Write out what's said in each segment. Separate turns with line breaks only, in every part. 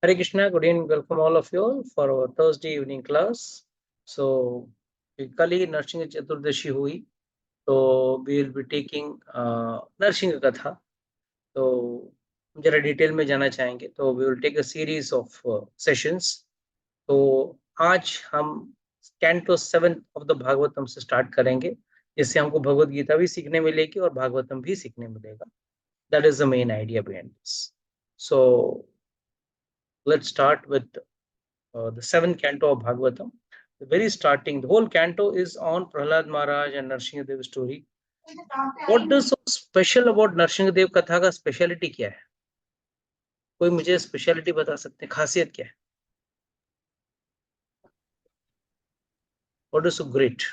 Hare Krishna, good evening, welcome all of you all for our Thursday evening class. So, कल ही नरसिंह चतुर्दशी हुई, तो we will be taking Narasimha कथा. तो जरा detail में जाना चाहेंगे, तो we will take a series of sessions. तो आज हम कैंटो 7 of the भागवतम से स्टार्ट करेंगे, जिससे हमको भगवत गीता भी सीखने मिलेगी और भागवतम भी सीखने मिलेगा. That is the main idea behind this. So let's start with the 7th canto of Bhagavatam. The very starting, the whole canto is on Prahlad Maharaj and Narsingh Dev story. What is so special about Narsingh Dev कथा का speciality क्या है? कोई मुझे speciality बता सकते हैं, खासियत क्या है? What is so great?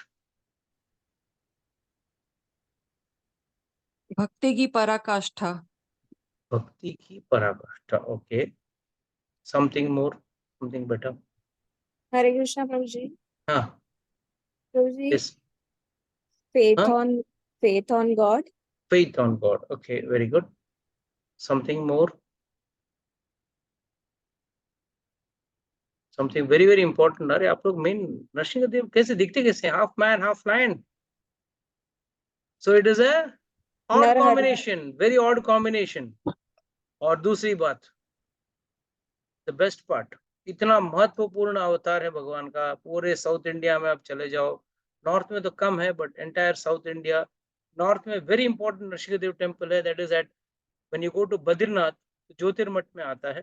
भक्ति की पराकाष्ठा.
भक्ति की पराकाष्ठा. Okay. Something more, something better.
Hare Krishna, Prabhuji.
हाँ.
Prabhuji,
Yes.
faith
Huh?
on God.
Faith on God. Okay, very good. Something more. Something very very important. अरे आप लोग मेन नरसिंह देव कैसे दिखते कैसे? Half man half lion. So it is a odd combination, very odd combination. और दूसरी बात, the best part, इतना महत्वपूर्ण अवतार है भगवान का. पूरे साउथ इंडिया में आप चले जाओ, नॉर्थ में तो कम है, but entire south India, north में very important Narasimha Dev temple है. That is at when you go to Badrinath, Jyotirmath में आता है.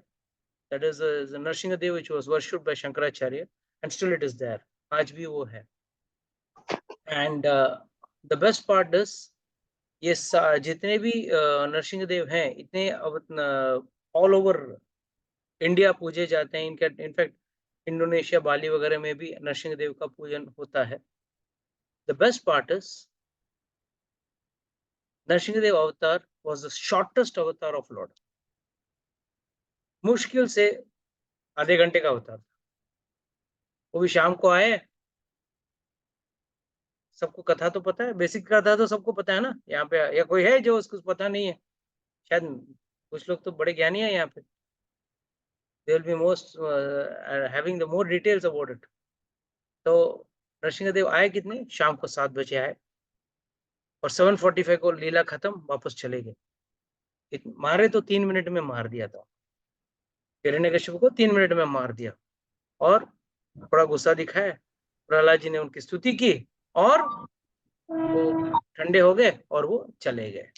That is Narasimha Dev which was worshipped by Shankaracharya and still it is there. आज भी वो है. And the best part is ये जितने भी नरसिंह देव हैं, इतने ऑल ओवर इंडिया पूजे जाते हैं. इनफैक्ट इंडोनेशिया, बाली वगैरह में भी नरसिंह देव का पूजन होता है. The best part is Narasimha Dev avatar was the shortest avatar of lord. मुश्किल से आधे घंटे का अवतार, वो भी शाम को आए. सबको कथा तो पता है, बेसिक कथा तो सबको पता है ना यहाँ पे, या कोई है जो उसको पता नहीं है? शायद कुछ लोग तो बड़े ज्ञानी है यहाँ पे. They will be most having the more details about it. तो नरसिंह देव आए कितने? शाम को 7 बजे आए और 7:45 को लीला खत्म, वापस चले गए. मारे तो 3 मिनट में मार दिया था. हिरण्यकशिपु को 3 मिनट में मार दिया और थोड़ा गुस्सा दिखाया. प्रहलाद जी ने उनकी स्तुति की और वो ठंडे हो गए और वो चले गए.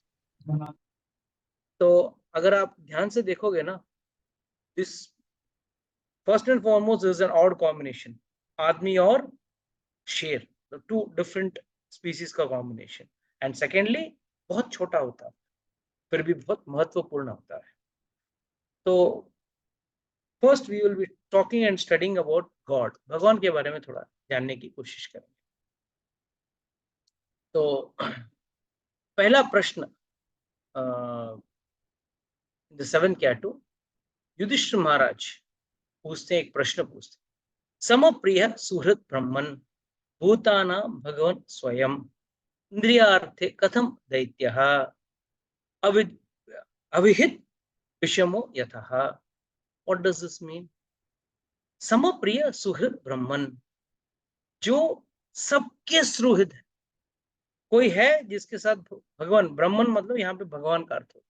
तो अगर आप ध्यान से देखोगे ना, this first and foremost is an odd combination. आदमी और शेर, टू डिफरेंट स्पीसीज का कॉम्बिनेशन. एंड सेकेंडली बहुत छोटा होता है, फिर भी बहुत महत्वपूर्ण होता है. तो first we will be talking and studying about God. भगवान के बारे में थोड़ा जानने की कोशिश करेंगे. तो पहला प्रश्न, द 7th कैंटो, युधिष्ठिर महाराज पूछते हैं, एक प्रश्न पूछते हैं. समप्रिय सुहृद ब्रह्मन भूतानां भगवान स्वयं इंद्रियार्थे कथम दैत्यः अविहित विषमो यतः. What does this mean? समप्रिय सुहृद ब्रह्मन, जो सबके सुहृद है. कोई है जिसके साथ भगवान, ब्रह्मन मतलब यहाँ पे भगवान का अर्थ होता है.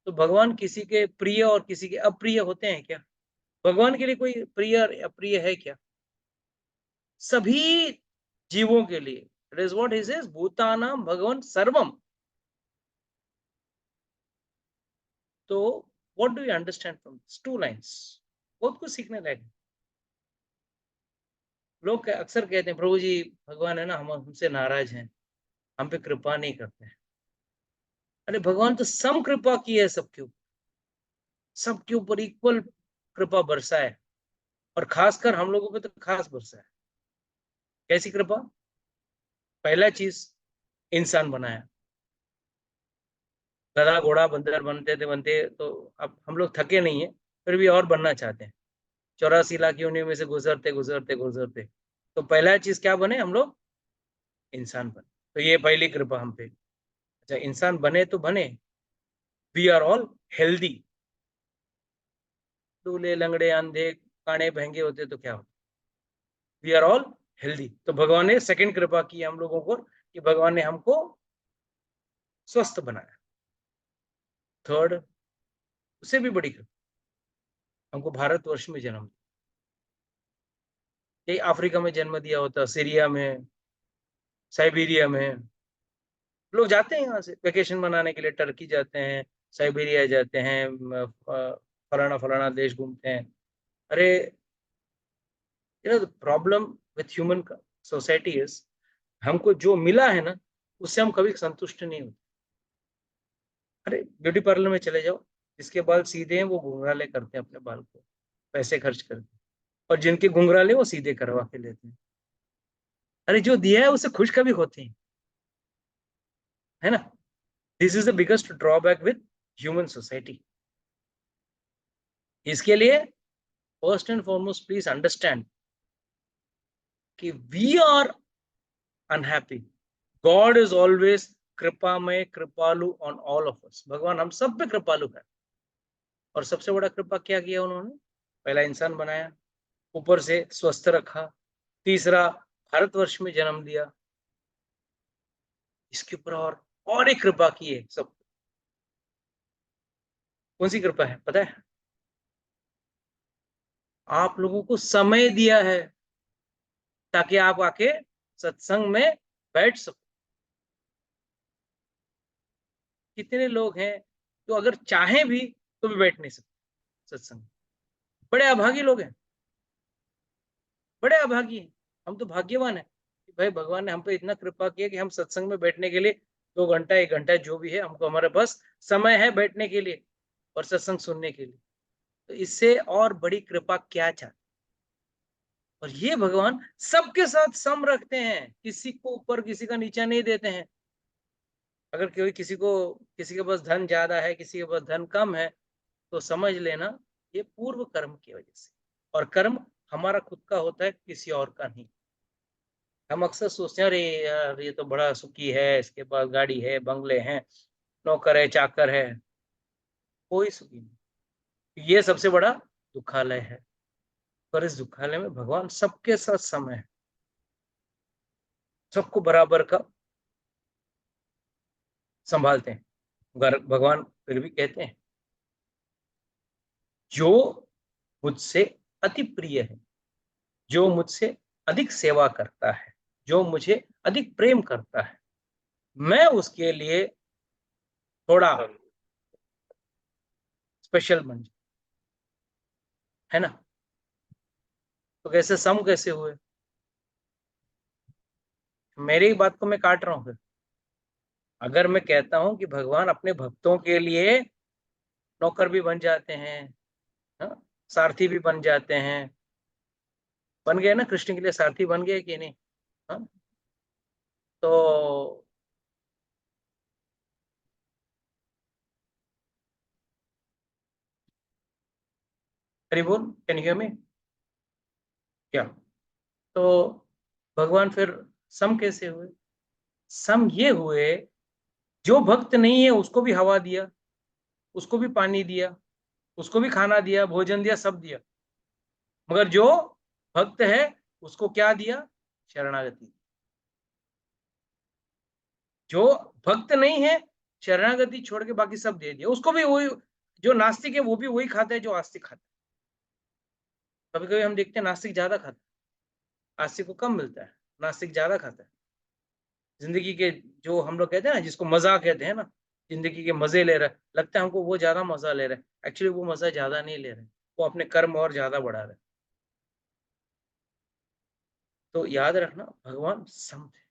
तो भगवान किसी के प्रिय और किसी के अप्रिय होते हैं क्या? भगवान के लिए कोई प्रिय और अप्रिय है क्या? सभी जीवों के लिए. It is what he says, भूतानां भगवान सर्वम. तो what do you understand from this two lines? बहुत कुछ सीखने लायक. लोग अक्सर कहते हैं, प्रभु जी भगवान है ना, हम हमसे नाराज हैं, हम पे कृपा नहीं करते हैं. अरे भगवान तो सम कृपा की है सबके ऊपर, सबके ऊपर इक्वल कृपा बरसा है. और खासकर हम लोगों पे तो खास बरसा है. कैसी कृपा? पहला चीज, इंसान बनाया. गधा घोड़ा बंदर बनते तो अब हम लोग थके नहीं है, फिर भी और बनना चाहते हैं. 84 लाख योनियों में से गुजरते गुजरते गुजरते तो पहला चीज क्या बने? हम लोग इंसान बने. तो ये पहली कृपा हम पे. अच्छा, इंसान बने तो बने, वी आर ऑल हेल्दी. लूले लंगड़े अंधे काने भैंगे होते तो क्या होता? We are all healthy. तो भगवान ने सेकंड कृपा की हम लोगों को कि भगवान ने हमको स्वस्थ बनाया। थर्ड, उससे भी बड़ी कृपा, हमको भारतवर्ष में जन्म दिया। यही अफ्रीका में जन्म दिया होता, सीरिया में, साइबेरिया में। लोग जाते हैं यहाँ से वेकेशन मनाने के लिए, टर्की जाते हैं, साइबेरिया जाते हैं, फलाना फलाना देश घूमते हैं। अरे the problem with human society is, हमको जो मिला है ना उससे हम कभी संतुष्ट नहीं होते। अरे ब्यूटी पार्लर में चले जाओ, जिसके बाल सीधे हैं वो घुंघराले करते हैं अपने बाल को, पैसे खर्च करते हैं, और जिनके घुंघराले वो सीधे करवा के लेते हैं। अरे जो दिया है उससे खुश कभी होते हैं, है ना? This is the biggest drawback with human society. इसके लिए first and foremost please understand कि we are unhappy, god is always कृपा में कृपालु ऑन ऑल ऑफ अस। भगवान हम सब पे कृपालु है। और सबसे बड़ा कृपा क्या किया उन्होंने? पहला इंसान बनाया, ऊपर से स्वस्थ रखा, तीसरा भारतवर्ष में जन्म दिया, इसके ऊपर और एक कृपा की है सब। कौन सी कृपा है पता है? आप लोगों को समय दिया है ताकि आप आके सत्संग में बैठ सको। कितने लोग हैं जो अगर चाहें भी तो भी बैठ नहीं सकते सत्संग? बड़े अभागी लोग हैं, बड़े अभागी हैं। हम तो भाग्यवान है कि भाई भगवान ने हम पे इतना कृपा किया कि हम सत्संग में बैठने के लिए 2 घंटा 1 घंटा जो भी है, हमको हमारे पास समय है बैठने के लिए और सत्संग सुनने के लिए। तो इससे और बड़ी कृपा क्या चाहते? और ये भगवान सबके साथ सम रखते हैं, किसी को ऊपर किसी का नीचा नहीं देते हैं। अगर कोई किसी के पास धन ज्यादा है, किसी के पास धन कम है, तो समझ लेना ये पूर्व कर्म की वजह से, और कर्म हमारा खुद का होता है, किसी और का नहीं। हम अक्सर सोचते हैं अरे यार ये तो बड़ा सुखी है, इसके पास गाड़ी है, बंगले हैं, नौकर है, चाकर है। कोई सुखी नहीं, ये सबसे बड़ा दुखालय है। पर इस दुखालय में भगवान सबके साथ सम है, सबको बराबर का संभालते हैं। भगवान फिर भी कहते हैं जो मुझसे अति प्रिय है, जो मुझसे अधिक सेवा करता है, जो मुझे अधिक प्रेम करता है, मैं उसके लिए थोड़ा स्पेशल बन जाऊं, है ना? तो कैसे सम कैसे हुए? मेरी ही बात को मैं काट रहा हूं फिर। अगर मैं कहता हूं कि भगवान अपने भक्तों के लिए नौकर भी बन जाते हैं, हाँ? सारथी भी बन जाते हैं, बन गए ना, कृष्ण के लिए सारथी बन गए कि नहीं? हाँ? तो हरि बोल, कैन यू हियर मी? क्या? तो भगवान फिर सम कैसे हुए? सम ये हुए, जो भक्त नहीं है उसको भी हवा दिया, उसको भी पानी दिया, उसको भी खाना दिया, भोजन दिया, सब दिया। मगर जो भक्त है उसको क्या दिया? शरणागति। जो भक्त नहीं है, शरणागति छोड़ के बाकी सब दे दिया उसको भी। वही जो नास्तिक है वो भी वही खाता है जो आस्तिक खाता है। कभी कभी हम देखते हैं नास्तिक ज्यादा खाता है, आस्तिक को कम मिलता है, नास्तिक ज्यादा खाता है। जिंदगी के जो हम लोग कहते हैं ना, जिसको मजा कहते हैं ना, जिंदगी के मजे ले रहा है, लगता है हमको वो ज्यादा मजा ले रहा है। एक्चुअली वो मजा ज्यादा नहीं ले रहे, वो अपने कर्म और ज्यादा बढ़ा रहे। तो याद रखना भगवान सम थे।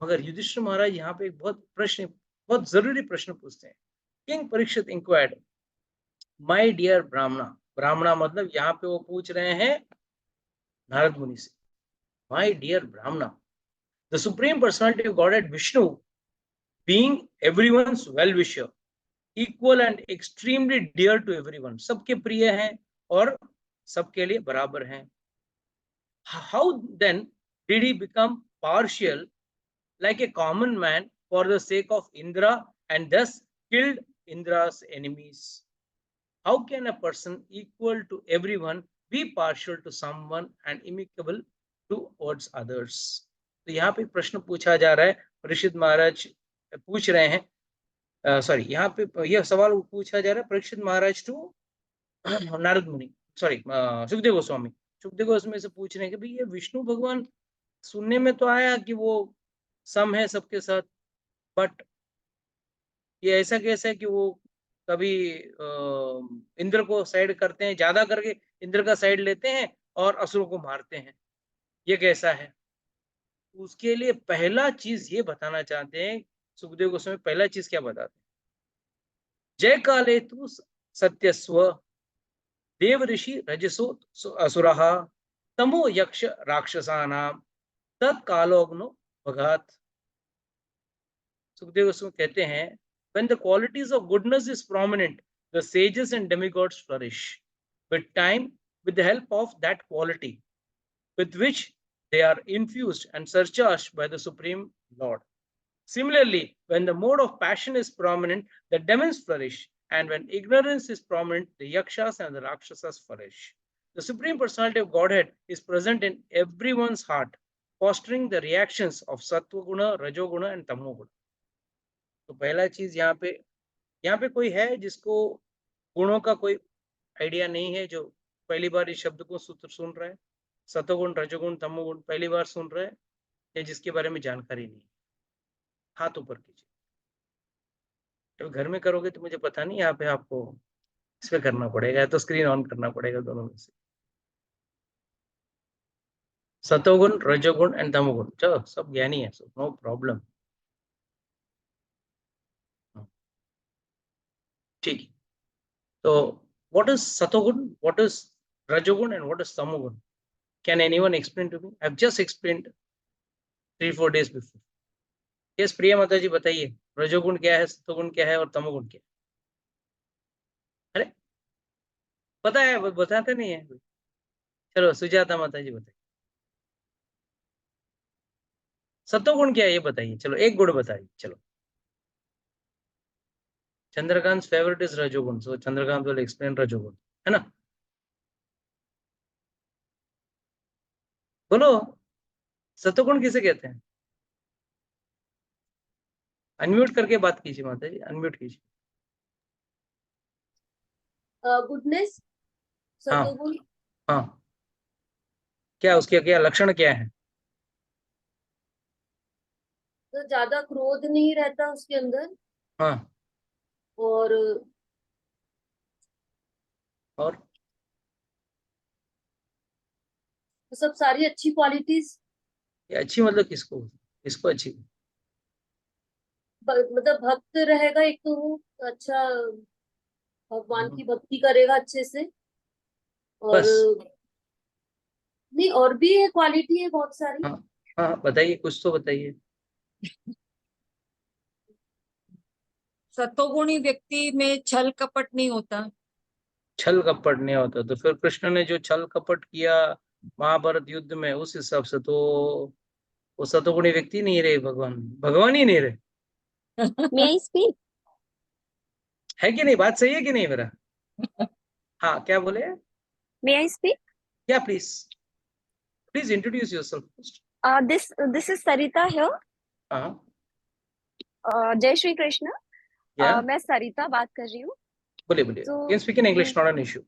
मगर युधिष्ठिर महाराज यहाँ पे एक बहुत जरूरी प्रश्न पूछते हैं। King Parikshit inquired, my dear brahmana. ब्राह्मणा मतलब यहाँ पे वो पूछ रहे हैं नारद मुनि से, my dear brahmana, the supreme personality of Godhead Vishnu, being everyone's well wisher, equal and extremely dear to everyone, सबके प्रिय हैं और सबके लिए बराबर हैं। How then did he become partial like a common man for the sake of Indra and thus killed Indra's enemies? How can a person equal to everyone be partial to someone and amicable towards others? तो यहाँ पे प्रश्न पूछा जा रहा है, परीक्षित महाराज पूछ रहे हैं, सॉरी यहाँ पे यह सवाल पूछा जा रहा है परीक्षित महाराज टू नारद मुनि, सॉरी सुखदेव गोस्वामी। सुखदेव गोस्वामी से पूछ रहे हैं कि भाई ये विष्णु भगवान, सुनने में तो आया कि वो सम है सबके साथ, बट ये ऐसा कैसा है कि वो कभी इंद्र को साइड करते हैं, ज्यादा करके इंद्र का साइड लेते हैं और असुरों को मारते हैं, ये कैसा है? उसके लिए पहला चीज ये बताना चाहते हैं सुखदेव गोस्वामी, पहला चीज क्या बताते हैं? जय काले तु सत्यस्व देव ऋषि रजसो असुरः तमो यक्ष राक्षसानां तत्कालोग्नो भगात। सुखदेव गोस्वामी कहते हैं, when the qualities of goodness is prominent, the sages and demigods flourish. With time, with the help of that quality, with which they are infused and surcharged by the Supreme Lord. Similarly, when the mode of passion is prominent, the demons flourish, and when ignorance is prominent, the yakshas and the rakshasas flourish. The Supreme Personality of Godhead is present in everyone's heart, fostering the reactions of Sattva Guna, Rajo Guna, and Tamo Guna. तो पहला चीज यहाँ पे कोई है जिसको गुणों का कोई आइडिया नहीं है, जो पहली बार इस शब्द को सूत्र सुन रहा है, सतोगुण रजोगुण तमोगुण पहली बार सुन रहा है, या जिसके बारे में जानकारी नहीं? हाथ ऊपर कीजिए। जब घर में करोगे तो मुझे पता नहीं, यहाँ पे आपको इस पे करना पड़ेगा, या तो स्क्रीन ऑन करना पड़ेगा, दोनों में से। सतोगुण रजोगुण एंड तमोगुण, चलो सब ज्ञानी है, सब नो प्रॉब्लम, ठीक है। तो what is satogun, what is rajogun, and what is tamogun? Can anyone explain to me? I've just explained 3-4 days before. Yes, प्रिया माता जी बताइए, रजोगुण क्या है, सतोगुण क्या है और तमोगुण क्या है? अरे पता है, बताते नहीं है। चलो सुजाता माता जी बताइए, सतोगुण क्या है ये बताइए, चलो एक गुण बताइए। चलो, चंद्रकांत फेवरेट इज रजोगुण, सो चंद्रकांत विल एक्सप्लेन रजोगुण, है ना? बोलो, सतोगुण किसे कहते हैं? अनम्यूट करके बात कीजिए माता जी, अनम्यूट कीजिए।
गुडनेस,
हाँ
सतोगुण,
हाँ, क्या उसके क्या लक्षण क्या है?
तो ज्यादा क्रोध नहीं रहता उसके अंदर,
हाँ,
और सब सारी अच्छी क्वालिटीज,
ये अच्छी मतलब किसको, किसको अच्छी?
मतलब भक्त रहेगा एक तो वो अच्छा, भगवान की भक्ति करेगा अच्छे से, और
बस?
नहीं और भी है, क्वालिटी है बहुत सारी।
हाँ हाँ, बताइए, कुछ तो बताइए।
सतोगुणी व्यक्ति में छल कपट नहीं होता।
छल कपट नहीं होता, तो फिर कृष्ण ने जो छल कपट किया महाभारत युद्ध में, उस हिसाब से तो वो सतोगुणी व्यक्ति नहीं रहे, भगवान भगवान ही नहीं रहे,
May I speak?
है कि नहीं? बात सही है कि नहीं मेरा? हाँ, क्या बोले?
May I speak?
क्या, please please introduce yourself first.
This is Sarita here.
हाँ,
जय श्री कृष्ण।
या
मैं सरिता बात कर रही हूँ।
बोलिए बोलिए, can speak in English, not an issue.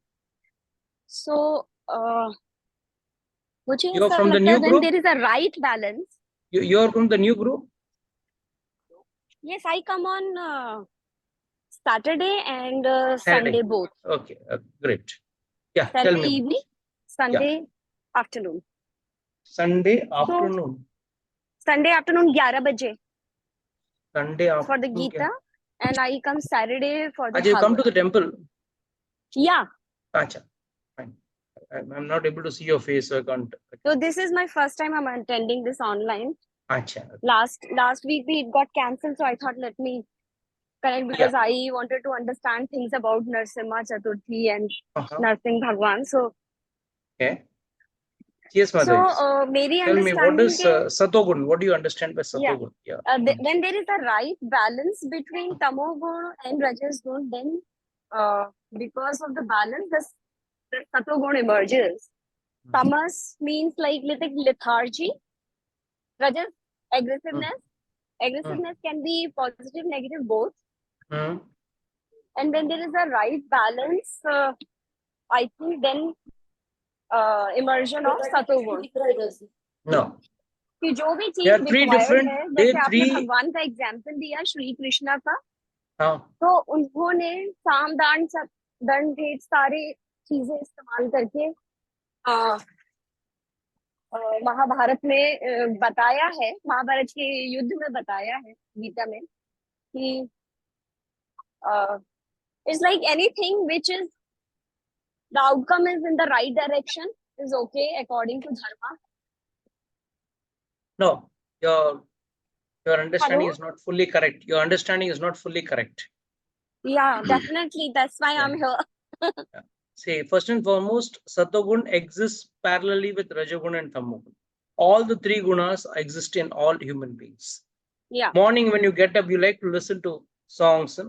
मुझे
You are
ऐसा
from the
लगता है
new
when
group?
there is a right balance.
You are from the new group?
Yes, I come on Saturday and
Saturday.
Sunday both.
Okay, great. Yeah, tell
Saturday
me.
evening, Sunday afternoon.
Sunday afternoon.
Sunday afternoon 11 बजे
Sunday afternoon
for the Gita, and I come Saturday for the
Ajay, you come to
Bhagavad.
the temple?
Yeah.
Acha, fine. I'm not able to see your face, so I can't.
So this is my first time I'm attending this online.
Acha.
Last week it got cancelled, so I thought let me connect because I wanted to understand things about Narsimha Chaturthi and Narsingh Bhagwan. So
okay. Yes, Mother.
So मेरी
tell me, what is
understanding
Satogun? What do you understand by Satogun?
when there is a right balance between Tamogun and Rajasgun, then because of the balance, the Satoguna emerges. Tamas means like lethargy. Rajas, aggressiveness. Aggressiveness can be positive, negative, both. And when there is a right balance, I think then immersion of Satoguna.
No.
कि जो भी
There are
चीज
three
required
different.
है,
They
जैसे आपने
three.
भगवान का example दिया श्री कृष्णा का,
हाँ.
तो उन्होंने साम दान दंड भेद सारे चीजें इस्तेमाल करके महाभारत में बताया है, महाभारत के युद्ध में बताया है गीता में कि it's like anything which is the outcome is in the right direction is okay according to dharma.
No, your understanding
Hello?
is not fully correct. Your understanding is not fully correct.
Yeah, definitely. That's why I'm here.
See, first and foremost, Satogun exists parallelly with Rajagun and Tamogun. All the three gunas exist in all human beings.
Yeah.
Morning when you get up, you like to listen to songs,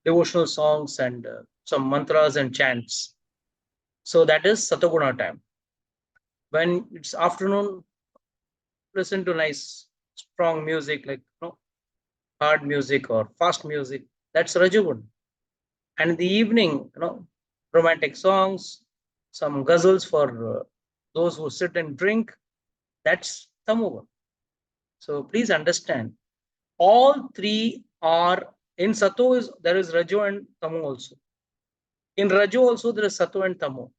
devotional songs and some mantras and chants. So that is Satoguna time. When it's afternoon, listen to nice, strong music like hard music or fast music. That's Rajagun. And in the evening, romantic songs, some ghazals for those who sit and drink. That's Tamogun. So please understand, all three are in Sato. There is Rajo and Tamo also. In Rajo also there is Sato and Tamo,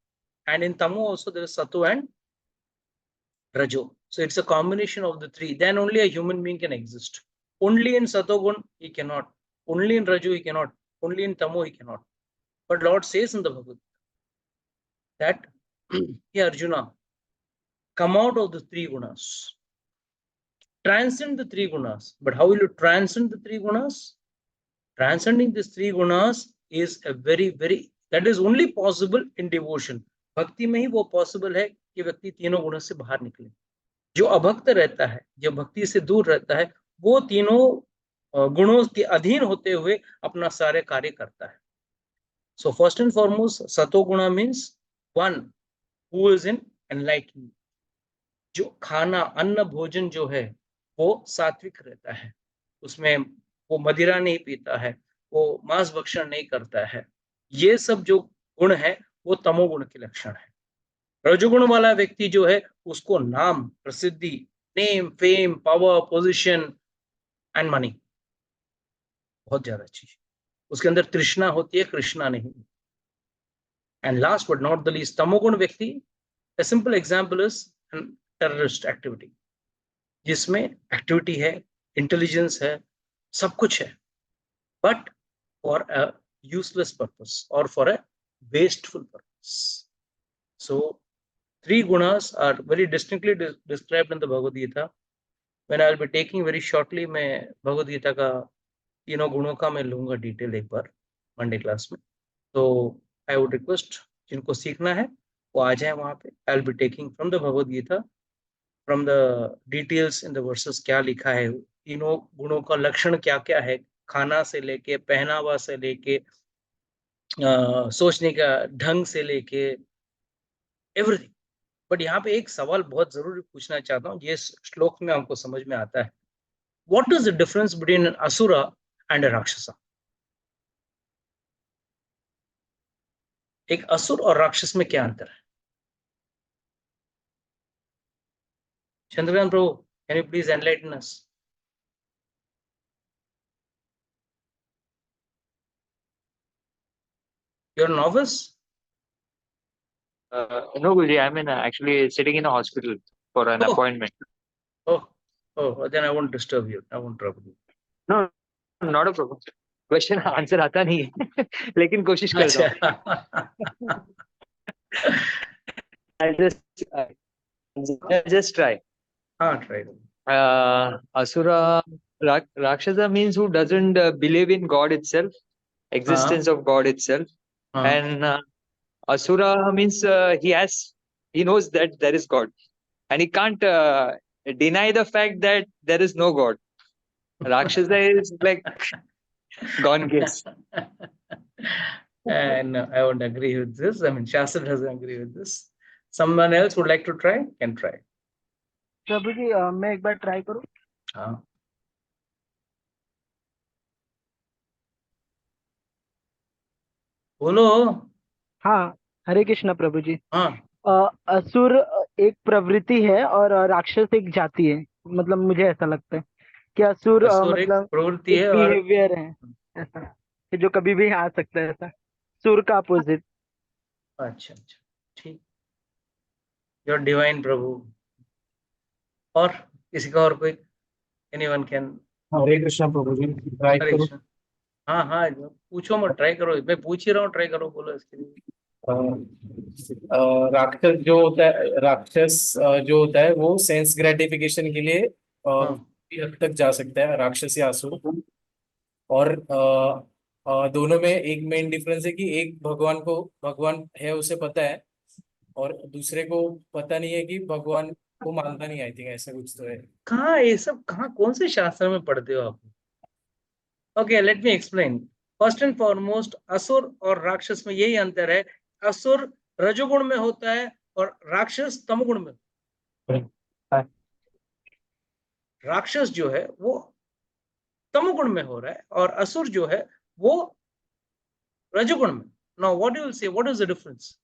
and in Tamo also there is Sato and Rajo. So it's a combination of the three. Then only a human being can exist. Only in Satogun he cannot. Only in Rajo he cannot. Only in Tamo he cannot. But Lord says in the Bhagavad Gita that, hey Arjuna, come out of the three gunas. Transcend the three gunas. But how will you transcend the three gunas? Transcending these three gunas is a very, that is only possible in devotion. भक्ति में ही वो possible है कि व्यक्ति तीनों गुणों से बाहर निकले. जो अभक्त रहता है, जो भक्ति से दूर रहता है, वो तीनों गुणों के अधीन होते हुए अपना सारे कार्य करता है. So first and foremost, Satoguna means one who is in enlightenment. जो खाना, अन्न, भोजन जो है वो सात्विक रहता है, उसमें वो मदिरा नहीं पीता है, वो मांस भक्षण नहीं करता है. ये सब जो गुण है वो तमोगुण के लक्षण है. रजोगुण वाला व्यक्ति जो है उसको नाम, प्रसिद्धि, name, fame, power, position and money, बहुत ज्यादा चीज. उसके अंदर तृष्णा होती है, कृष्णा नहीं. And last but not the least, तमोगुण व्यक्ति, a simple example is terrorist activity, जिसमें एक्टिविटी है, इंटेलिजेंस है, सब कुछ है, but for a useless purpose और for a wasteful purpose. So three gunas are very distinctly described in the Bhagavad Gita. When I will be taking very shortly, मैं भगवद गीता का तीनों गुणों का मैं लूंगा डिटेल एक बार मंडे क्लास में. तो आई वुड रिक्वेस्ट जिनको सीखना है वो आ जाए वहां पे. I will be taking from the Bhagavad Gita, from the details in the verses, क्या लिखा है, तीनों गुणों का लक्षण क्या क्या है, खाना से लेके, पहनावा से लेके, सोचने का ढंग से लेके, एवरीथिंग. बट यहाँ पे एक सवाल बहुत जरूरी पूछना चाहता हूँ, ये श्लोक में हमको समझ में आता है. What is the difference between an asura and a rakshasa? एक असुर और राक्षस में क्या अंतर है? Chandrakant Prabhu, can you please enlighten us? You're a novice?
No, Guruji, I'm actually sitting in a hospital for an appointment.
Oh, then I won't disturb you. I won't trouble you.
No, not a problem. Question answer आता नहीं है, लेकिन कोशिश करता हूँ. I'll just try.
Try.
Asura, Rakshasa means who doesn't believe in God itself, existence of God itself. And Asura means he knows that there is God, and he can't deny the fact that there is no God. Rakshasa is like gone case.
And I won't agree with this. I mean, Shastra doesn't agree with this. Someone else would like to try? Can try.
प्रभु जी मैं एक बार try करूं?
हाँ. बोलो.
हाँ, हरे कृष्णा प्रभु जी।
हाँ.
असुर एक प्रवृत्ति है और राक्षस एक जाति है, मतलब मुझे ऐसा लगता है कि असुर
असुर एक
मतलब
प्रवृत्ति
एक
है और
बिहेवियर है ऐसा, कि जो कभी भी आ सकता है ऐसा, सुर का अपोजिट।
अच्छा अच्छा ठीक. Your divine Prabhu. और किसी का और कोई? Anyone can?
Hare Krishna Prabhu ji, try
हरे
करो।
कृष्ण. हाँ हाँ पूछो मत, ट्राई करो. मैं पूछ ही रहा हूँ, ट्राई करो. बोलो इसके लिए.
राक्षस जो होता है, जो होता है वो सेंस ग्रेटिफिकेशन के लिए
हाँ.
काफी हद तक जा सकता है, राक्षस या असुर। और दोनों में एक मेन डिफरेंस है कि एक भगवान है उसे पता है, और दूसरे को पता नहीं है कि भगवान को मानता नहीं। आई थिंक ऐसा कुछ तो है।
कहाँ ये सब, कहाँ कौन से शास्त्र में पढ़ते हो आप? Okay, let me explain. First and foremost, असुर और राक्षस में यही अंतर है. असुर रजोगुण में होता है और राक्षस तमोगुण में. राक्षस जो है वो तमोगुण में हो रहा है और असुर जो है वो रजोगुण में. Now what you will say, what is the difference?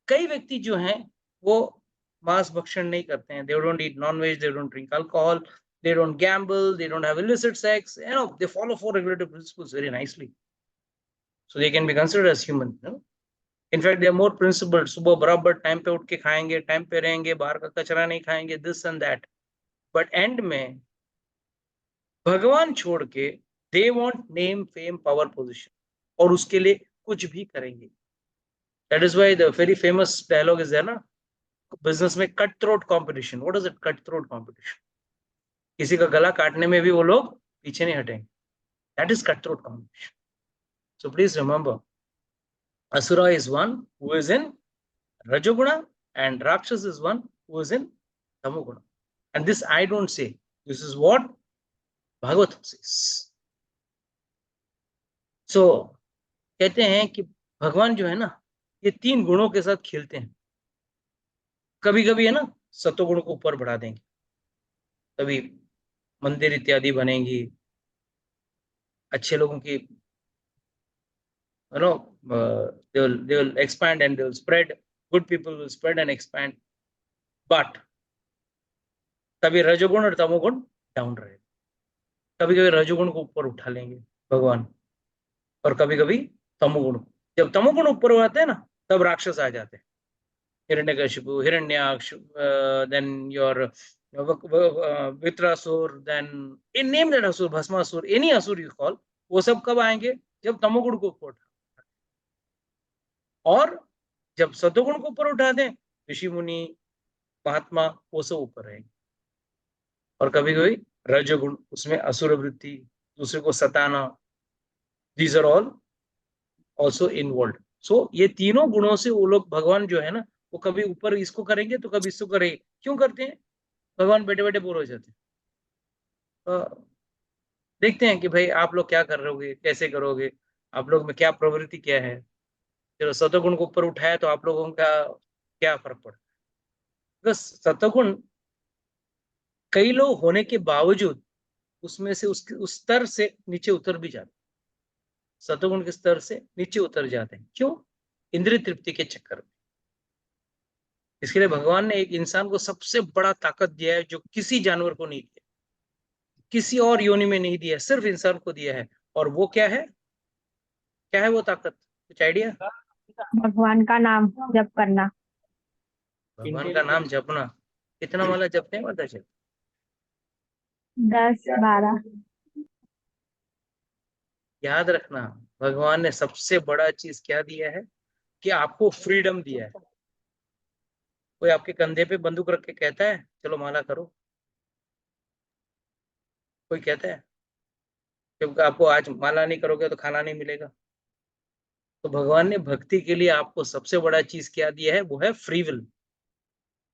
कई व्यक्ति जो हैं वो मांस भक्षण नहीं करते हैं. They don't eat non veg, they don't drink alcohol, they don't gamble, they don't have illicit sex, they follow 4 regulative principles very nicely, so they can be considered as human. In fact, they are more principled. सुबह बराबर time पे उठ के खाएंगे, time पे रहेंगे, बाहर का कचरा नहीं खाएंगे, this and that. But end में भगवान छोड़ के they want name, fame, power, position, और उसके लिए कुछ भी करेंगे. That is why the very famous dialogue is there ना, बिजनेस में cut throat competition. What is it? Cut throat competition. किसी का गला काटने में भी वो लोग पीछे नहीं हटेंगे. That is cut throat competition. So please remember, asura is one who is in rajoguna and Rakshas is one who is in Tamoguna. And this I don't say. This is what Bhagavatam says. So कहते हैं कि भगवान जो है ना, ये 3 गुणों के साथ खेलते हैं. कभी कभी है ना सतोगुण को ऊपर बढ़ा देंगे, कभी मंदिर इत्यादि बनेंगी, अच्छे लोगों की they will expand and they will spread. Good people will spread and expand. But कभी रजोगुण और तमोगुण डाउन रहेगा. कभी कभी रजोगुण को ऊपर उठा लेंगे भगवान, और कभी कभी तमोगुण को. जब तमोगुण ऊपर हो जाते हैं ना, तब राक्षस आ जाते हैं. Hiranyakashipu, Hiranyaksha, then your Vritrasura, then name that असुर, भस्मासुर, any असुर you call, वो सब कब आएंगे? जब तमोगुण को ऊपर उठा. और जब सतोगुण को ऊपर उठा दें, ऋषि मुनि महात्मा वो सब ऊपर रहेंगे. और कभी कभी रजोगुण, उसमें असुर वृत्ति, दूसरे को सताना, these are all also involve. So ये तीनों गुणों से वो लोग, भगवान जो है ना, वो कभी ऊपर इसको करेंगे तो कभी इसको करेंगे. क्यों करते हैं? भगवान बैठे बैठे बोर हो जाते हैं. देखते हैं कि भाई आप लोग क्या कर रहोगे, कैसे करोगे, आप लोग में क्या प्रवृत्ति क्या है. चलो सतोगुण को ऊपर उठाया तो आप लोगों का क्या फर्क पड़ा? बस सतोगुण कई लोग होने के बावजूद उसमें से उस स्तर से नीचे उतर भी जाते. सतोगुण के स्तर से नीचे उतर जाते हैं. क्यों? इंद्रिय तृप्ति के चक्कर में. इसके लिए भगवान ने एक इंसान को सबसे बड़ा ताकत दिया है जो किसी जानवर को नहीं दिया, किसी और योनि में नहीं दिया, सिर्फ इंसान को दिया है. और वो क्या है? क्या है वो ताकत? कुछ आइडिया?
भगवान का नाम जप करना।
भगवान का नाम जपना. कितना माला जपते हैं पता चल?
10-12।
याद रखना, भगवान ने सबसे बड़ा चीज क्या दिया है? कि आपको फ्रीडम दिया है. कोई आपके कंधे पे बंदूक रख के कहता है चलो माला करो? कोई कहता है? क्योंकि आपको आज माला नहीं करोगे तो खाना नहीं मिलेगा. तो भगवान ने भक्ति के लिए आपको सबसे बड़ा चीज क्या दिया है? वो है फ्री विल.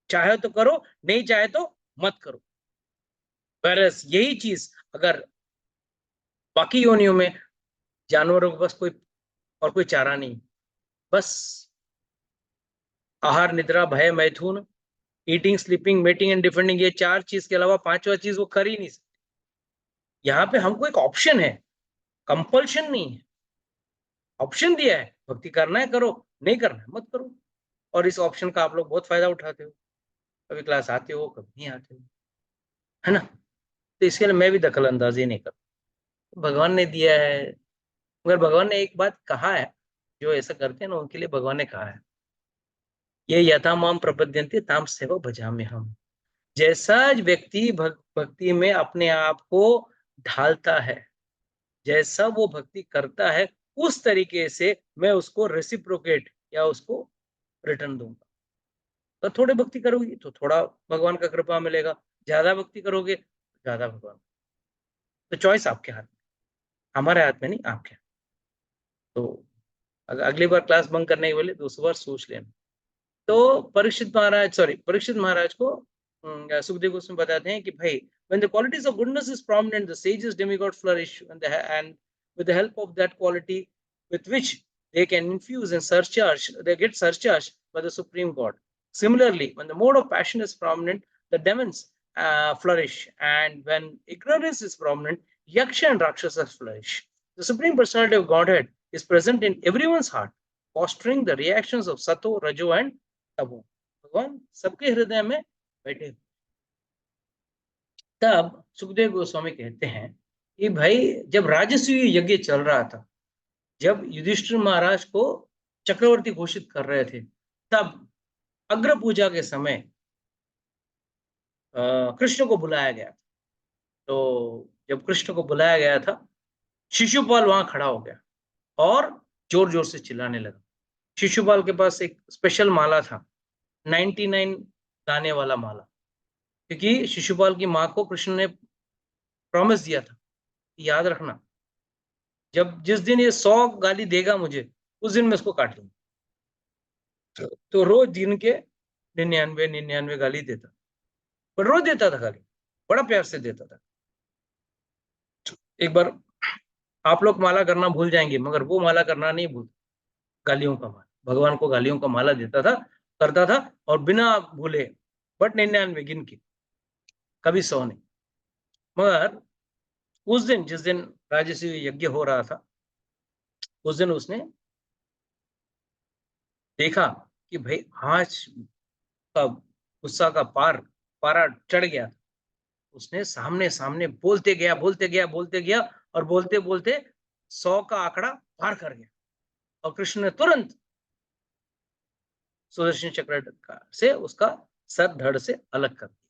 चाहे तो करो, नहीं चाहे तो मत करो. बस यही चीज अगर बाकी योनियों में जानवरों के पास कोई और कोई चारा नहीं, बस आहार, निद्रा, भय, मैथुन, eating, sleeping, mating and defending, ये 4 चीज के अलावा 5वां चीज वो कर ही नहीं सकते। यहाँ पे हमको एक ऑप्शन है, कंपल्शन नहीं है, ऑप्शन दिया है, भक्ति करना है करो, नहीं करना है मत करो। और इस ऑप्शन का आप लोग बहुत फायदा उठाते हो, कभी क्लास आते हो, कभी नहीं आते हो, है ना। तो इसके लिए मैं भी दखल अंदाजी नहीं करता, भगवान ने दिया है। मगर भगवान ने एक बात कहा है, जो ऐसा करते हैं ना उनके लिए भगवान ने कहा है, ये यथा माम प्रपद्यन्ते ताम सेवा भजाम्य हम। जैसा व्यक्ति भक्ति में अपने आप को ढालता है, जैसा वो भक्ति करता है, उस तरीके से मैं उसको रेसिप्रोकेट या उसको रिटर्न दूंगा। तो थोड़े भक्ति करोगे तो थोड़ा भगवान का कृपा मिलेगा, ज्यादा भक्ति करोगे ज्यादा भगवान। तो चॉइस आपके हाथ में, हमारे हाथ में नहीं, आपके हाथ। तो अगली बार क्लास बंक करने के बोले दूसरी बार सोच लेना। तो परीक्षित महाराज को सुखदेव गोस्वामी बताते हैं कि भाई, when the qualities of goodness is prominent, the sages demigods flourish, and with the help of that quality with which they can infuse and surcharge, they get surcharged by the supreme god. Similarly, when the mode of passion is prominent, the demons flourish, and when ignorance is prominent, yaksha and rakshasas flourish. The supreme personality of godhead is present in everyone's heart, fostering the reactions of sato, rajo and तबो। भगवान सबके हृदय में बैठे। तब सुखदेव गोस्वामी कहते हैं कि भाई, जब राजसूय यज्ञ चल रहा था, जब युधिष्ठिर महाराज को चक्रवर्ती घोषित कर रहे थे, तब अग्र पूजा के समय कृष्ण को बुलाया गया। तो जब कृष्ण को बुलाया गया था, शिशुपाल वहां खड़ा हो गया और जोर जोर से चिल्लाने लगा। शिशुपाल के पास एक स्पेशल माला था, 99 गाने वाला माला, क्योंकि शिशुपाल की माँ को कृष्ण ने प्रॉमिस दिया था, याद रखना जिस दिन ये 100 गाली देगा मुझे, उस दिन मैं इसको काट लूंगा। तो रोज दिन के 99 गाली देता, पर रोज देता था गाली, बड़ा प्यार से देता था। एक बार आप लोग माला करना भूल जाएंगे, मगर वो माला करना नहीं भूल, गालियों का माला, भगवान को गालियों का माला देता था, करता था, और बिना भूले, बट 99 गिन के, कभी 100 नहीं। मगर उस दिन, जिस दिन राजसूय यज्ञ हो रहा था, उस दिन उसने देखा कि भाई आज का गुस्सा का पारा चढ़ गया। उसने सामने सामने बोलते गया और बोलते बोलते 100 का आंकड़ा पार कर गया, और कृष्ण ने तुरंत सुदर्शन चक्र से उसका सर धड़ से अलग कर दिया।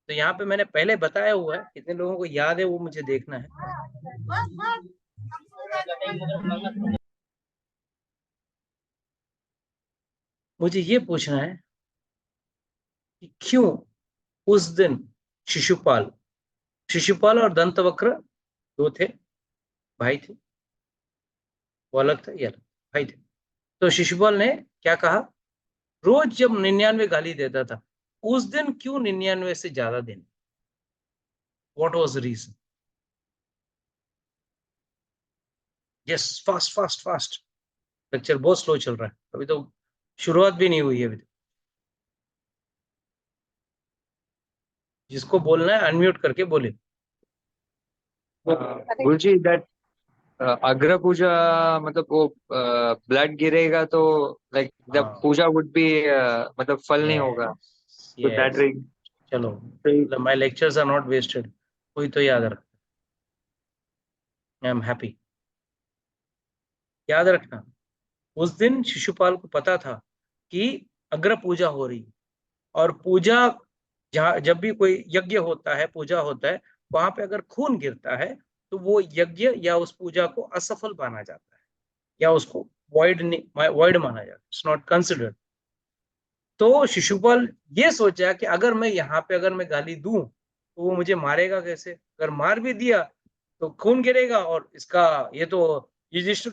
तो यहाँ पे मैंने पहले बताया हुआ है, कितने लोगों को याद है वो मुझे देखना है। मुझे ये पूछना है कि क्यों उस दिन शिशुपाल और दंतवक्र दो थे, भाई थे, वो अलग था, ये अलग भाई थे। तो शिशुपाल ने क्या कहा, रोज जब 99 गाली देता था, उस दिन क्यों 99 से ज्यादा देने? What was the reason? Yes, fast lecture बहुत स्लो चल रहा है, अभी तो शुरुआत भी नहीं हुई है। अभी तो जिसको बोलना है अनम्यूट करके बोले।
गुरुजी, दैट अग्र पूजा, मतलब वो ब्लड गिरेगा तो like the puja would be, मतलब फल नहीं होगा, तो दैट रिंग।
चलो, my lectures are not wasted, कोई तो याद रख, आई एम हैप्पी। याद रखना, उस दिन शिशुपाल को पता था कि अग्र पूजा हो रही, और पूजा जब भी कोई यज्ञ होता है, पूजा होता है, वहां पे अगर खून गिरता है तो वो यज्ञ या उस पूजा को असफल माना जाता है, या उसको वॉइड माना जाता है, इट्स नॉट कंसिडर्ड। तो शिशुपाल ये सोचा कि अगर मैं यहाँ पे अगर मैं गाली दूं तो वो मुझे मारेगा कैसे, अगर मार भी दिया तो खून गिरेगा, और इसका ये तो युधिष्ठिर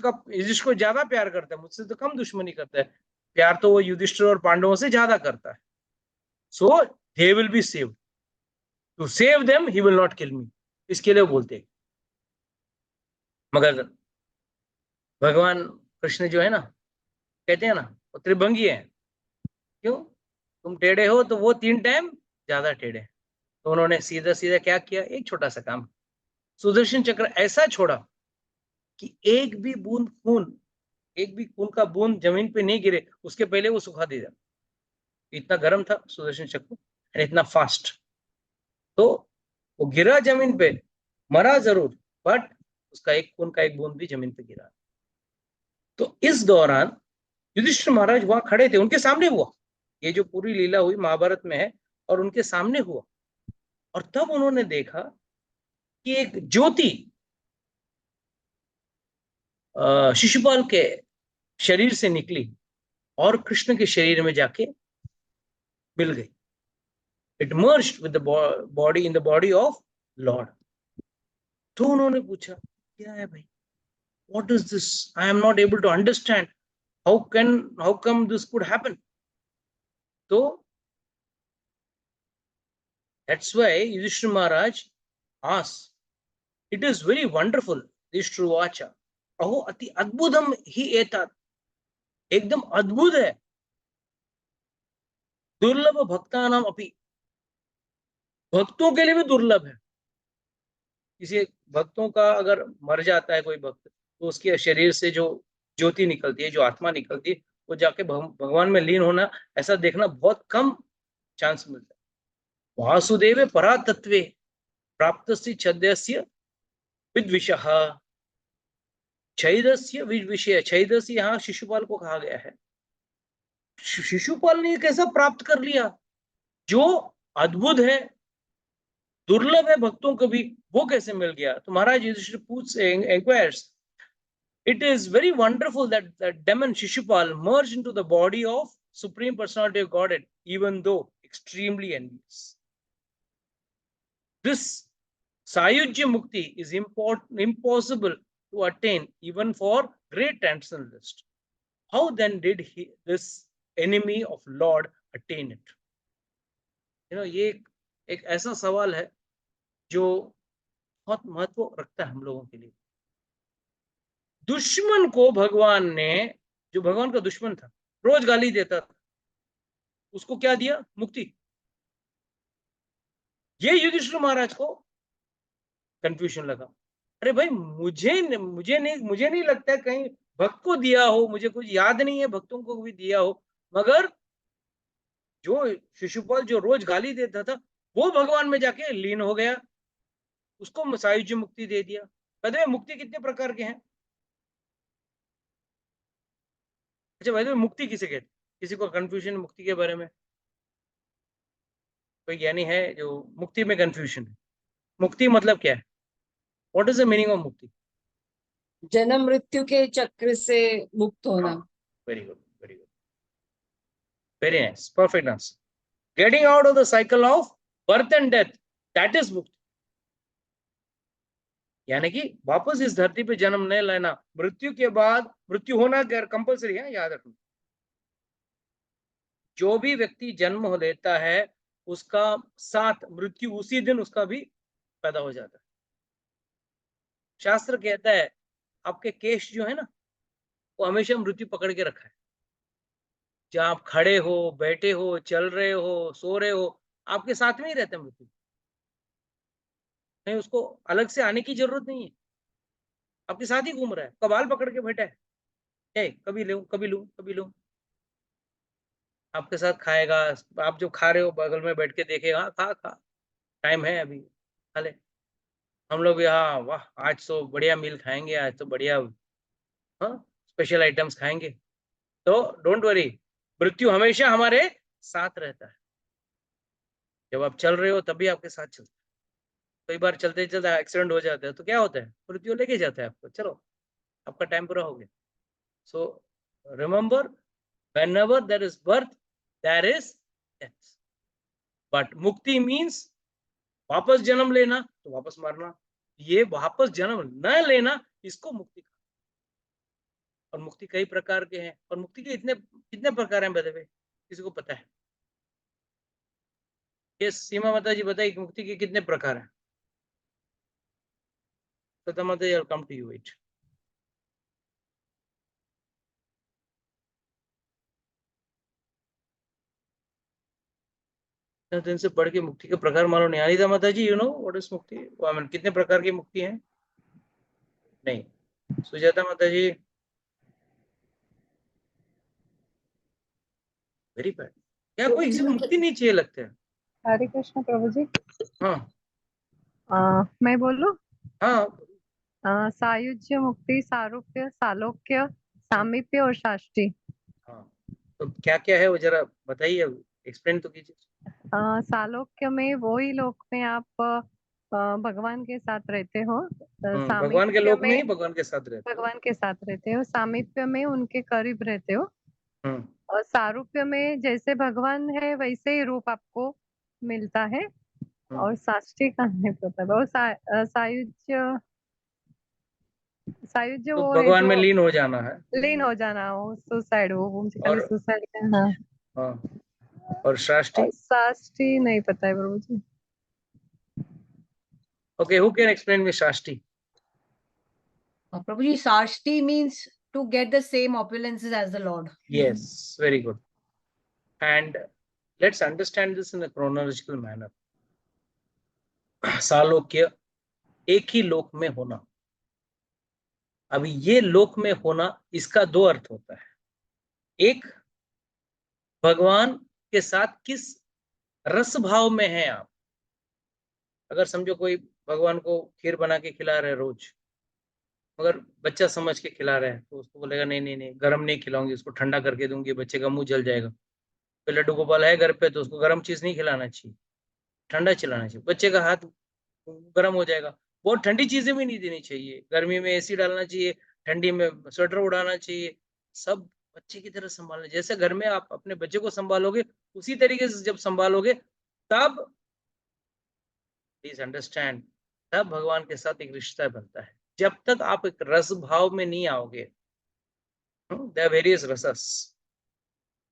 को ज्यादा प्यार करता है, मुझसे तो कम दुश्मनी करता है, प्यार तो वो युधिष्ठिर और पांडवों से ज्यादा करता है। So they will be saved, to save them he will not kill me, इसके लिए बोलते हैं। मगर भगवान कृष्ण जो है ना, कहते हैं ना वो त्रिभंगी है। क्यों? तुम टेढ़े हो तो वो 3 टाइम ज्यादा टेढ़े। तो उन्होंने सीधा सीधा क्या किया, एक छोटा सा काम, सुदर्शन चक्र ऐसा छोड़ा कि एक भी खून का बूंद जमीन पे नहीं गिरे, उसके पहले वो सुखा दिया। इतना गर्म था सुदर्शन चक्र, और इतना फास्ट। तो वो गिरा जमीन पे, मरा जरूर, बट उसका एक खून का एक बूंद भी जमीन पे गिरा। तो इस दौरान युधिष्ठिर महाराज वहां खड़े थे, उनके सामने हुआ ये जो पूरी लीला हुई महाभारत में है, और उनके सामने हुआ। और तब उन्होंने देखा कि एक ज्योति शिशुपाल के शरीर से निकली और कृष्ण के शरीर में जाके मिल गई। It merged with the body, in the body of lord. तो उन्होंने पूछा क्या है भाई, what is this, I am not able to understand, how come this could happen. तो that's why Yudhishthira Maharaj asked, it is very wonderful युधिष्ठिरवाच, अहो अति अद्भुतम ही एतत्, एकदम अद्भुत है, दुर्लभ भक्तानाम अपि, भक्तों के लिए भी दुर्लभ है। किसी भक्तों का अगर मर जाता है कोई भक्त, तो उसके शरीर से जो ज्योति निकलती है, जो आत्मा निकलती है, वो जाके भगवान में लीन होना, ऐसा देखना बहुत कम चांस मिलता है। वासुदेव परातत्वे प्राप्तस्य छद्यस्य विद्विषः, छैदस्य विषय, छैदस्य यहाँ शिशुपाल को कहा गया है। शिशुपाल ने कैसा प्राप्त कर लिया जो अद्भुत है, दुर्लभ है भक्तों को भी, वो कैसे मिल गया? तो महाराज युधिष्ठिर पूछ enquires, it is very wonderful that the demon Shishupal merged into the body of Supreme Personality of Godhead, even though extremely envious. This Sayujya Mukti is impossible to attain even for great transcendentalists. How then did this enemy of Lord attain it? ये एक ऐसा सवाल है जो बहुत महत्व रखता है हम लोगों के लिए। दुश्मन को भगवान ने, जो भगवान का दुश्मन था, रोज गाली देता था, उसको क्या दिया? मुक्ति। ये युधिष्ठिर महाराज को कंफ्यूजन लगा, अरे भाई मुझे नहीं लगता कहीं भक्त को दिया हो, मुझे कुछ याद नहीं है भक्तों को भी दिया हो, मगर जो शिशुपाल जो रोज गाली देता था वो भगवान में जाके लीन हो गया, उसको सायुज्य मुक्ति दे दिया। कहते मुक्ति कितने प्रकार के हैं? अच्छा भाई, मुक्ति किसे कहते? किसी को कंफ्यूजन मुक्ति के बारे में? कोई ज्ञानी है जो मुक्ति में कंफ्यूजन है? मुक्ति मतलब क्या है? What is the meaning of मुक्ति?
जन्म मृत्यु के चक्र से मुक्त होना।
Very good, very good, very nice, perfect answer. Getting out of the cycle of birth and death, that is मुक्ति। यानी कि वापस इस धरती पे जन्म नहीं लेना, मृत्यु के बाद, मृत्यु होना कंपल्सरी है, याद रखना। जो भी व्यक्ति जन्म लेता है उसका साथ मृत्यु उसी दिन उसका भी पैदा हो जाता है। शास्त्र कहता है आपके केश जो है ना, वो हमेशा मृत्यु पकड़ के रखा है। जहां आप खड़े हो, बैठे हो, चल रहे हो, सो रहे हो, आपके साथ में ही रहता है मृत्यु। नहीं, उसको अलग से आने की जरूरत नहीं है, आपके साथ ही घूम रहा है, कबाल पकड़ के बैठा है, कभी लूं कभी लूं कभी लूं। आपके साथ खाएगा, आप जो खा रहे हो बगल में बैठ के देखेगा, खा खा, टाइम है अभी, खा ले। हम लोग यहाँ, वाह आज तो बढ़िया मील खाएंगे, आज तो बढ़िया, हाँ, स्पेशल आइटम्स खाएंगे। तो डोंट वरी, मृत्यु हमेशा हमारे साथ रहता है। जब आप चल रहे हो तभी आपके साथ चलता है। कई बार चलते चलते एक्सीडेंट हो जाता है, तो क्या होता है? मृत्यु लेके जाता है आपको, चलो आपका टाइम पूरा हो गया। So remember, whenever there is birth there is death, but मुक्ति मीन्स वापस जन्म लेना तो वापस मरना। ये वापस जन्म न लेना, इसको मुक्ति कहा। और मुक्ति कई प्रकार के हैं, और मुक्ति के इतने कितने प्रकार हैं बताइए, किसी को पता है? ये सीमा माता जी बताइए कि मुक्ति के कितने प्रकार हैं? सता माता जी, कम टू यू इट। दिन से पढ़ के मुक्ति के प्रकार मालूम नहीं। अनिता माता जी, यू नो व्हाट इज मुक्ति? आई मीन कितने प्रकार की मुक्ति है? नहीं। सुजाता माता जी, वेरी बैड। क्या कोई किसी को मुक्ति नहीं चाहिए लगता है?
हरे कृष्ण प्रभु जी।
हाँ
मैं बोलूं?
हाँ,
सायुज्य, मुक्ति, सारूप्य, सालोक्य, सामीप्य और शाष्टी।
हाँ। तो क्या क्या है वो जरा बताइए, एक्सप्लेन तो कीजिए।
सालोक्य में वही लोक में आप भगवान के साथ रहते हो।
भगवान के
सामीप्य
लोक में
में
ही भगवान के साथ रहते
भगवान के साथ रहते हो। सामीप्य में उनके करीब रहते हो।
हो।
और सारूप्य में जैसे भगवान है वैसे ही रूप आपको मिलता है। और साष्टी का नहीं पता। वो सायुज्य, सायुज्य
तो
वो है
भगवान
जो
में लीन हो जाना है।
लीन हो जाना हो, सुसाइड, वो मुझे खाली
और
सुसाइड का। हाँ।
हाँ, और शाष्टी?
और साष्टी नहीं पता है प्रभु जी।
Okay, who can explain me Shashti?
Prabhuji, Sarshti means to get the same opulences as the Lord.
Yes, very good. And let's understand this in a chronological manner. सालोक्य, एक ही लोक में होना। अभी ये लोक में होना, इसका दो अर्थ होता है। एक, भगवान के साथ किस रस भाव में है आप। अगर समझो कोई भगवान को खीर बना के खिला रहे रोज, मगर बच्चा समझ के खिला रहे हैं, तो उसको बोलेगा नहीं नहीं नहीं, गर्म नहीं खिलाऊंगी, उसको ठंडा करके दूंगी, बच्चे का मुंह जल जाएगा। तो लड्डू गोपाल है घर पे, तो उसको गर्म चीज नहीं खिलाना चाहिए, ठंडा खिलाना चाहिए, बच्चे का हाथ गर्म हो जाएगा। बहुत ठंडी चीजें भी नहीं देनी चाहिए, गर्मी में एसी डालना चाहिए, ठंडी में स्वेटर उड़ाना चाहिए, सब बच्चे की तरह संभालना। जैसे घर में आप अपने बच्चे को संभालोगे, उसी तरीके से जब संभालोगे, तब प्लीज अंडरस्टैंड, तब भगवान के साथ एक रिश्ता बनता है। जब तक आप एक रस भाव में नहीं आओगे, there are various rasas.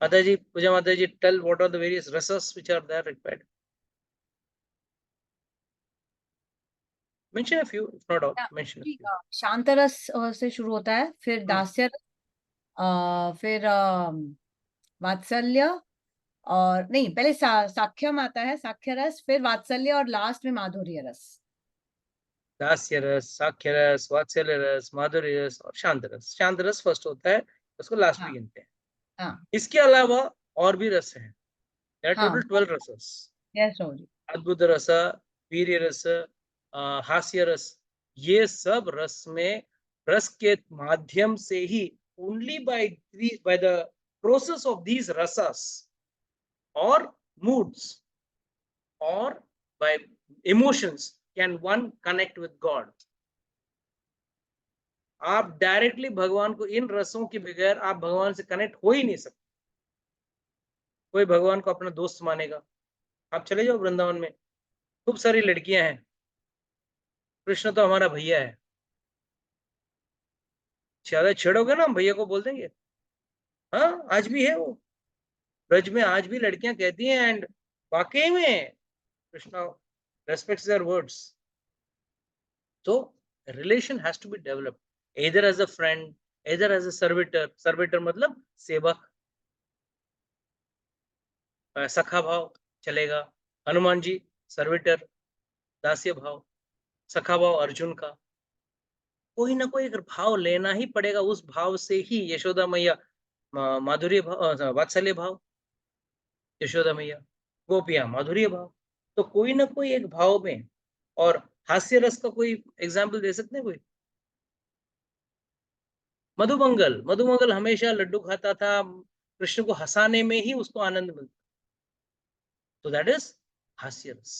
माता जी, पूजा माता जी, tell what are the various rasas which are there required. Mention a few, if not all. Mention a few.
शांतरस से शुरू होता है, फिर दास्य रस, फिर वात्सल्य, और नहीं, पहले साख्यम आता है, साख्य रस, फिर वात्सल्य, और लास्ट में माधुर्य रस।
दास्य रस, साख्य रस, वात्सल्य रस, माधुर्य रस और शांत रस। शांत रस फर्स्ट होता है, उसको लास्ट में गिनते हैं।
हाँ।
इसके अलावा और भी रस हैं। There are
हाँ।
total 12 रसस।
Yes, Lord.
अद्भुत रस, वीर्य रस, हास्य रस, ये सब रस में, रस के माध्यम से ही, only by the process of these rasas or moods or by emotions can one connect with God. आप डायरेक्टली भगवान को, इन रसों के बगैर आप भगवान से कनेक्ट हो ही नहीं सकते। कोई भगवान को अपना दोस्त मानेगा, आप चले जाओ वृंदावन में, खूब सारी लड़कियां हैं, कृष्ण तो हमारा भैया है, ज्यादा छेड़ोगे ना, हम भैया को बोल देंगे। हाँ, आज भी है वो ब्रज में, आज भी लड़कियां कहती हैं, एंड वाकई में कृष्ण रेस्पेक्ट्स देयर वर्ड्स। तो relation has to be developed, either as a friend, either as a servitor. Servitor मतलब सेवक, सखा भाव चलेगा। हनुमान जी सर्विटर, दास्य भाव, सखा भाव अर्जुन का, कोई ना कोई अगर भाव लेना ही पड़ेगा। उस भाव से ही यशोदा मैया माधुर्य भाव, वात्सल्य भाव यशोदा मैया, गोपियां माधुर्य भाव, तो कोई ना कोई एक भाव में। और हास्य रस का कोई एग्जाम्पल दे सकते हैं कोई? मधुमंगल, मधुमंगल हमेशा लड्डू खाता था, कृष्ण को हंसाने में ही उसको आनंद मिलता, तो दैट इज हास्य रस।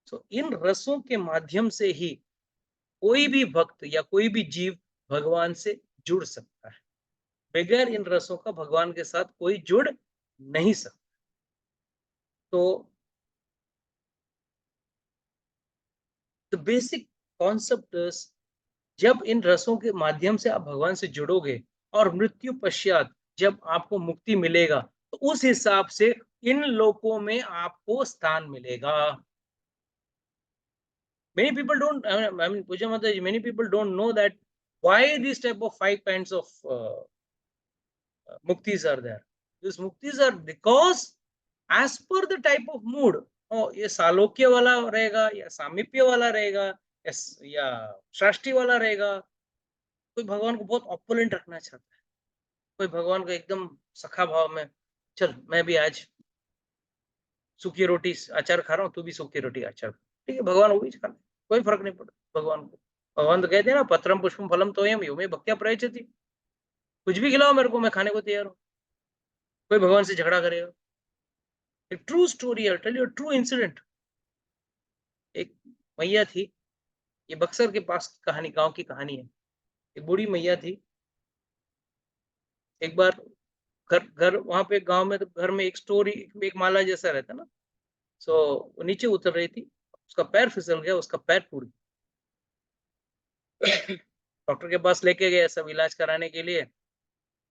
सो इन रसों के माध्यम से ही कोई भी भक्त या कोई भी जीव भगवान से जुड़ सकता है। बगैर इन रसों का भगवान के साथ कोई जुड़ नहीं सकता। तो द बेसिक कॉन्सेप्ट इज, जब इन रसों के माध्यम से आप भगवान से जुड़ोगे और मृत्यु पश्चात जब आपको मुक्ति मिलेगा, तो उस हिसाब से इन लोकों में आपको स्थान मिलेगा। Many people don't, I mean, Puja Mataji, many people don't know that why these type of 5 kinds of muktis are there. These muktis are because as per the type of mood, ये सालोक्य वाला रहेगा या सामीप्य वाला रहेगा या सृष्टि वाला रहेगा। कोई भगवान को बहुत ऑपोलेंट रखना चाहता है, कोई भगवान को एकदम सखा भाव में, चल मैं भी आज सूखी रोटी अचार खा रहा हूँ, तू भी सूखी रोटी अचार, ठीक है, भगवान वो भी खाना, कोई फर्क नहीं पड़ता भगवान को। भगवान तो कहते हैं ना, पत्रम पुष्पम फलम तोयम यो मे भक्त्या प्रयच्छति, कुछ भी खिलाओ मेरे को, मैं खाने को तैयार हूँ। कोई भगवान से झगड़ा करेगा? एक true story, I tell you true incident. एक मैया थी, ये बक्सर के पास कहानी, गांव की कहानी है। एक बूढ़ी मैया थी, एक बार घर वहां पे गांव में, तो घर में एक स्टोरी, एक माला जैसा रहता ना, सो वो नीचे उतर रही थी, उसका पैर फिसल गया, उसका पैर टूट गया। डॉक्टर के पास लेके गए सब इलाज कराने के लिए,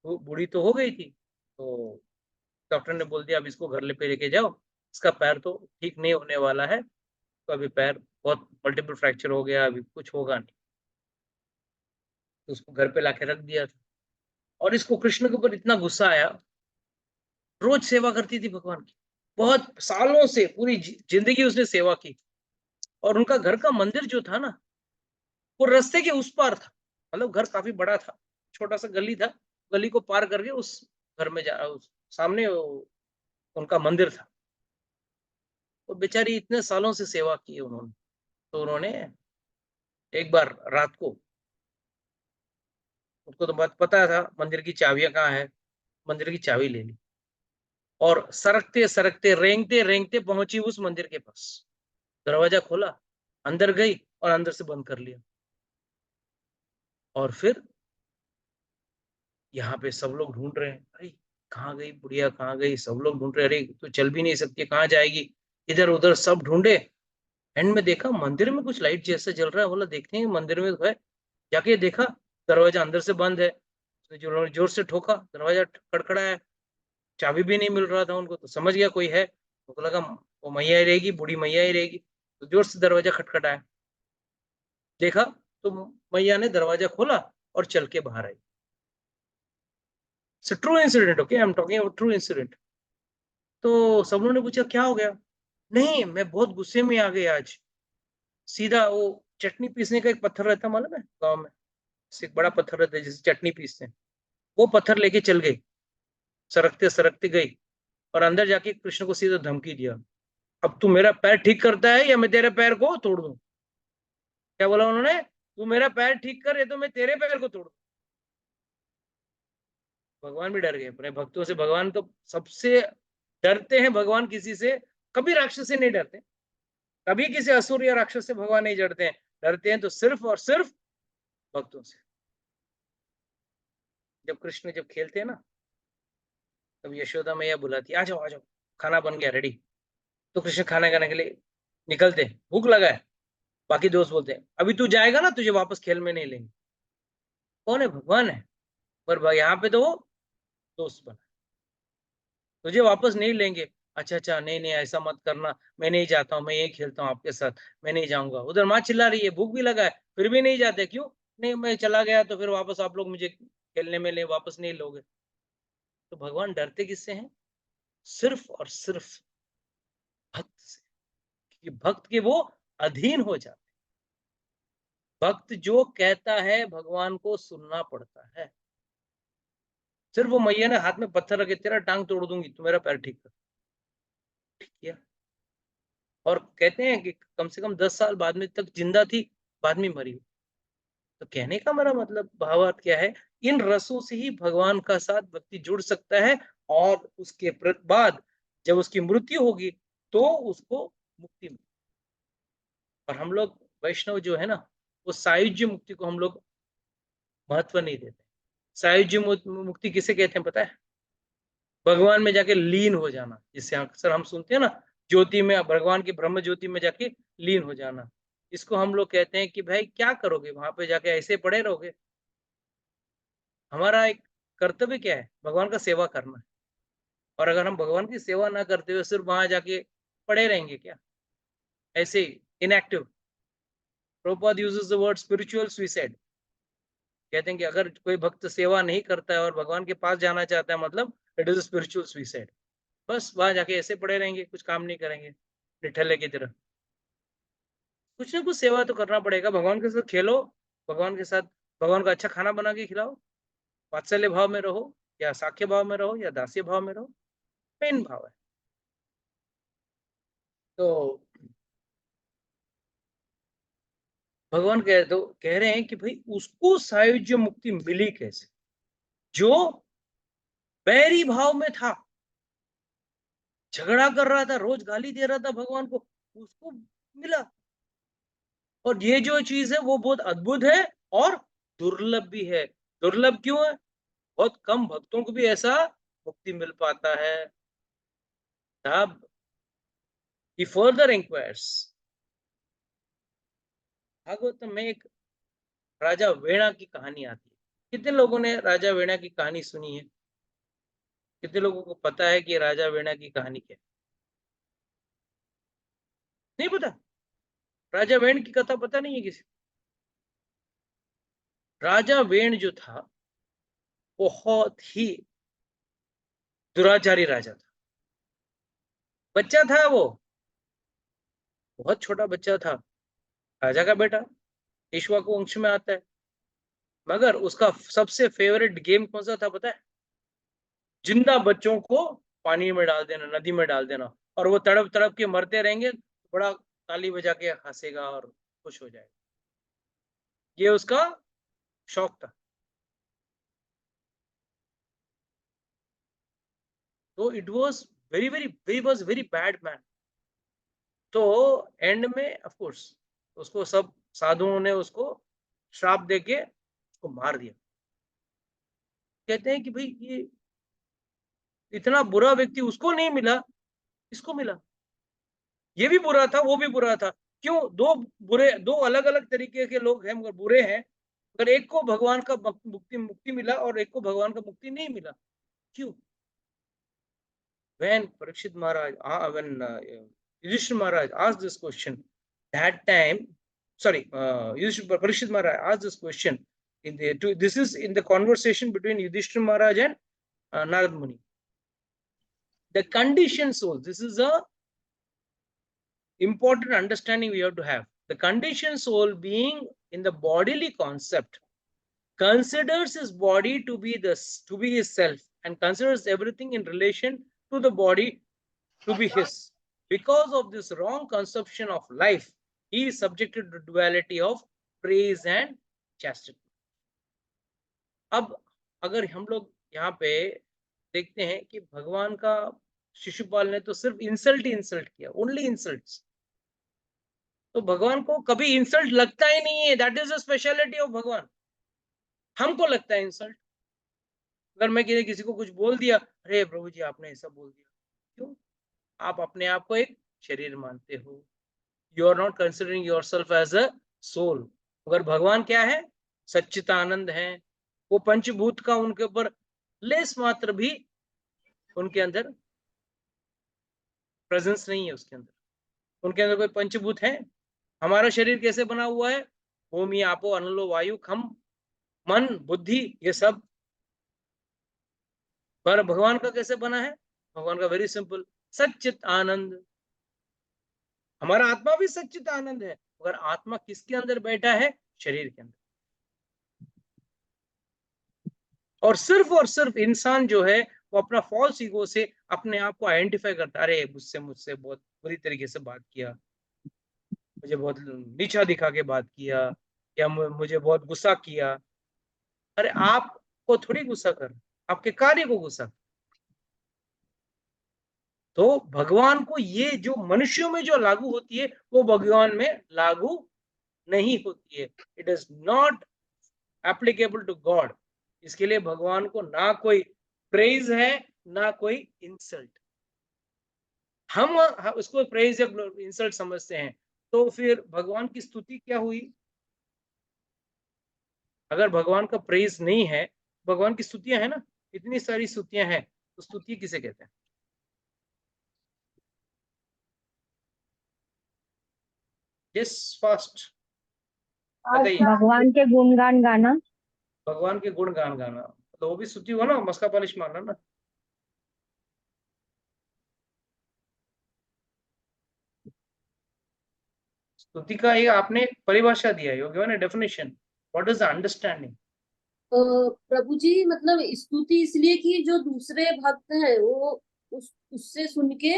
वो बूढ़ी तो हो गई थी, तो डॉक्टर ने बोल दिया अब इसको घर पे लेके जाओ, इसका पैर तो ठीक नहीं होने वाला है, तो अभी पैर बहुत मल्टीपल फ्रैक्चर हो गया, अभी कुछ होगा नहीं। तो उसको घर पे लाके रख दिया था। और इसको कृष्ण के ऊपर इतना गुस्सा आया, रोज सेवा करती थी भगवान की, बहुत सालों से, पूरी जिंदगी उसने सेवा की। और उनका घर का मंदिर जो था ना, वो रास्ते के उस पार था, मतलब घर काफी बड़ा था, छोटा सा गली था, गली को पार करके उस घर में उस सामने उनका मंदिर था। तो बेचारी इतने सालों से सेवा की उन्होंने, तो उन्होंने एक बार रात को, उनको तो बात पता था मंदिर की चाबियां कहाँ है, मंदिर की चाबी ले ली और सरकते सरकते रेंगते रेंगते पहुंची उस मंदिर के पास। दरवाजा खोला, अंदर गई और अंदर से बंद कर लिया। और फिर यहाँ पे सब लोग ढूंढ रहे हैं, अरे कहाँ गई बुढ़िया, कहाँ गई, सब लोग ढूंढ रहे, अरे तो चल भी नहीं सकती, कहाँ जाएगी, इधर उधर सब ढूंढे। एंड में देखा मंदिर में कुछ लाइट जैसा जल रहा है, बोला देखते हैं मंदिर में तो है। जाके देखा दरवाजा अंदर से बंद है, जो जोर से ठोका, दरवाजा खड़खड़ाया, चाबी भी नहीं मिल रहा था उनको, तो समझ गया कोई है, उनको लगा वो मैया ही रहेगी, बूढ़ी मैया ही रहेगी, तो जोर से दरवाजा खटखटाया। देखा तो मैया ने दरवाजा खोला और चल के बाहर आई। True incident, okay, I am talking about true incident. तो सब लोगों ने पूछा क्या हो गया? नहीं, मैं बहुत गुस्से में आ गई आज। सीधा वो चटनी पीसने का एक पत्थर रहता मालूम है गांव में, एक बड़ा पत्थर रहता है जिसे चटनी पीसते हैं, वो पत्थर लेके चल गई, सरकते सरकते गई और अंदर जाके कृष्ण को सीधा धमकी दिया, अब तू मेरा पैर ठीक करता है या मैं तेरे पैर को तोड़ दूं। क्या बोला उन्होंने? तू मेरा पैर ठीक कर या तो मैं तेरे पैर को तोड़ दूं। भगवान भी डर गए अपने भक्तों से। भगवान तो सबसे डरते हैं, भगवान किसी से कभी राक्षस से नहीं डरते, कभी किसी असुर या राक्षस से भगवान नहीं डरते हैं। डरते हैं तो सिर्फ और सिर्फ भक्तों से। जब कृष्ण जब खेलते हैं ना, तब यशोदा मैया बुलाती, आ जाओ आ जाओ, खाना बन गया रेडी। तो कृष्ण खाना खाने के लिए निकलते, भूख लगा है, बाकी दोस्त बोलते हैं अभी तू जाएगा ना तुझे वापस खेल में नहीं लेंगे। कौन है? भगवान है, पर यहाँ पे तो वो दोस्त बना, तुझे वापस नहीं लेंगे। अच्छा अच्छा, नहीं नहीं ऐसा मत करना, मैं नहीं जाता हूँ, मैं यही खेलता हूँ आपके साथ, मैं नहीं जाऊंगा। उधर माँ चिल्ला रही है, भूख भी लगा है, फिर भी नहीं जाते, क्यों? नहीं, मैं चला गया तो फिर वापस आप लोग मुझे खेलने में ले वापस नहीं लोगे। तो भगवान डरते किससे हैं? सिर्फ और सिर्फ भक्त से, क्योंकि भक्त के वो अधीन हो जाते। भक्त जो कहता है भगवान को सुनना पड़ता है। सिर्फ वो मैया ने हाथ में पत्थर रखे, तेरा टांग तोड़ दूंगी, तू मेरा पैर ठीक कर, ठीक किया। और कहते हैं कि कम से कम 10 साल बाद में तक जिंदा थी, बाद में मरी। तो कहने का मेरा मतलब भावार्थ क्या है? इन रसों से ही भगवान का साथ व्यक्ति जुड़ सकता है, और उसके बाद जब उसकी मृत्यु होगी तो उसको मुक्ति मिलेगी। और हम लोग वैष्णव जो है ना, वो सायुज्य मुक्ति को हम लोग महत्व नहीं देते। सायुज्य मुक्ति किसे कहते हैं पता है? भगवान में जाके लीन हो जाना, जिससे अक्सर हम सुनते हैं ना, ज्योति में, भगवान की ब्रह्म ज्योति में जाके लीन हो जाना। इसको हम लोग कहते हैं कि भाई क्या करोगे वहां पे जाके, ऐसे पड़े रहोगे? हमारा एक कर्तव्य क्या है? भगवान का सेवा करना है। और अगर हम भगवान की सेवा ना करते हुए सिर्फ वहां जाके पड़े रहेंगे क्या, ऐसे inactive? Prabhupada uses the word spiritual suicide. कहते हैं कि अगर कोई भक्त सेवा नहीं करता है और भगवान के पास जाना चाहता है, मतलब इट इज स्पिरिचुअल सुसाइड। बस वहां जाके ऐसे पड़े रहेंगे, कुछ काम नहीं करेंगे, निठल्ले की तरह। कुछ ना कुछ सेवा तो करना पड़ेगा, भगवान के साथ खेलो, भगवान के साथ भगवान का अच्छा खाना बना के खिलाओ, वात्सल्य भाव में रहो, या साख्य भाव में रहो, या दास्य भाव में रहो, मेन भाव है। तो भगवान कह रहे हैं कि भाई उसको सायुज्य मुक्ति मिली कैसे, जो बैरी भाव में था, झगड़ा कर रहा था, रोज गाली दे रहा था भगवान को, उसको मिला। और ये जो चीज है वो बहुत अद्भुत है और दुर्लभ भी है। दुर्लभ क्यों है? बहुत कम भक्तों को भी ऐसा मुक्ति मिल पाता है। तब he further inquires, भागवतम में एक राजा वेणा की कहानी आती है। कितने लोगों ने राजा वेणा की कहानी सुनी है? कितने लोगों को पता है कि राजा वेणा की कहानी क्या है? नहीं पता? राजा वेण की कथा पता नहीं है किसी? राजा वेण जो था बहुत ही दुराचारी राजा था। बच्चा था वो, बहुत छोटा बच्चा था, राजा का बेटा, इक्ष्वाकु वंश में आता है। मगर उसका सबसे फेवरेट गेम कौन सा था पता है? जिंदा बच्चों को पानी में डाल देना, नदी में डाल देना, और वो तड़प तड़प के मरते रहेंगे, बड़ा ताली बजा के हंसेगा और खुश हो जाएगा। ये उसका शौक था। तो it was very bad man. तो एंड में ऑफ कोर्स उसको सब साधुओं ने उसको श्राप देके उसको मार दिया। कहते हैं कि भाई ये इतना बुरा व्यक्ति उसको नहीं मिला, इसको मिला। ये भी बुरा था, वो भी बुरा था। क्यों? दो अलग अलग तरीके के लोग हैं, मगर बुरे हैं। मगर एक को भगवान का मुक्ति मिला और एक को भगवान का मुक्ति नहीं मिला। क्यों? When Parikshit Maharaj, when Yudhishthira Maharaj asked this question, that time, Parikshit Maharaj asked this question. This is in the conversation between Yudhishthira Maharaj and Narad Muni. The conditioned soul. This is a important understanding we have to have. The conditioned soul, being in the bodily concept, considers his body to be his self, and considers everything in relation to the body to be his. Because of this wrong conception of life, he is subjected to duality of praise and chastity. अब अगर हम लोग यहाँ पे देखते हैं कि भगवान का शिशुपाल ने तो सिर्फ इंसल्ट ही इंसल्ट किया, ओनली इंसल्ट्स। तो भगवान को कभी इंसल्ट लगता ही नहीं है। That is the speciality of भगवान। हमको लगता है इंसल्ट। अगर मैं किसी को कुछ बोल दिया, अरे प्रभु जी आपने ऐसा बोल दिया, क्यों? आप अपने आप को एक शरीर मानते हो। You are not considering yourself as a soul. मगर भगवान क्या है? सच्चिदानंद है। वो पंचभूत का उनके ऊपर लेस मात्र भी उनके अंदर प्रेजेंस नहीं है। उसके अंदर उनके अंदर कोई पंचभूत है? हमारा शरीर कैसे बना हुआ है? भूमि, आपो, अनलो, वायु, खम, मन, बुद्धि, ये सब। पर भगवान का कैसे बना है? भगवान का वेरी सिंपल, सच्चित आनंद। हमारा आत्मा भी सच्चित आनंद है, मगर आत्मा किसके अंदर बैठा है? शरीर के अंदर। और सिर्फ इंसान जो है वो अपना फॉल्स ईगो से अपने आप को आइडेंटिफाई करता है। अरे मुझसे बहुत बुरी तरीके से बात किया, मुझे बहुत नीचा दिखा के बात किया, या मुझे बहुत गुस्सा किया। अरे आपको थोड़ी गुस्सा कर, आपके कार्य को गुस्सा। तो भगवान को ये जो मनुष्यों में जो लागू होती है वो भगवान में लागू नहीं होती है। It is not applicable to God. इसके लिए भगवान को ना कोई प्रेज है ना कोई इंसल्ट। हम उसको प्रेज या इंसल्ट समझते हैं। तो फिर भगवान की स्तुति क्या हुई? अगर भगवान का प्रेज नहीं है, भगवान की स्तुतियां है ना, इतनी सारी स्तुतियां हैं, तो स्तुति किसे कहते हैं? यस, फास्ट बताइए।
भगवान के गुणगान गाना।
भगवान के गुण गान गाना, तो वो भी स्तुति हुआ ना, मस्का पॉलिश मारना ना। स्तुति का ये आपने परिभाषा दिया, you given a definition, what is the understanding?
Prabhu ji मतलब स्तुति इसलिए कि जो दूसरे भक्त हैं वो उससे सुन के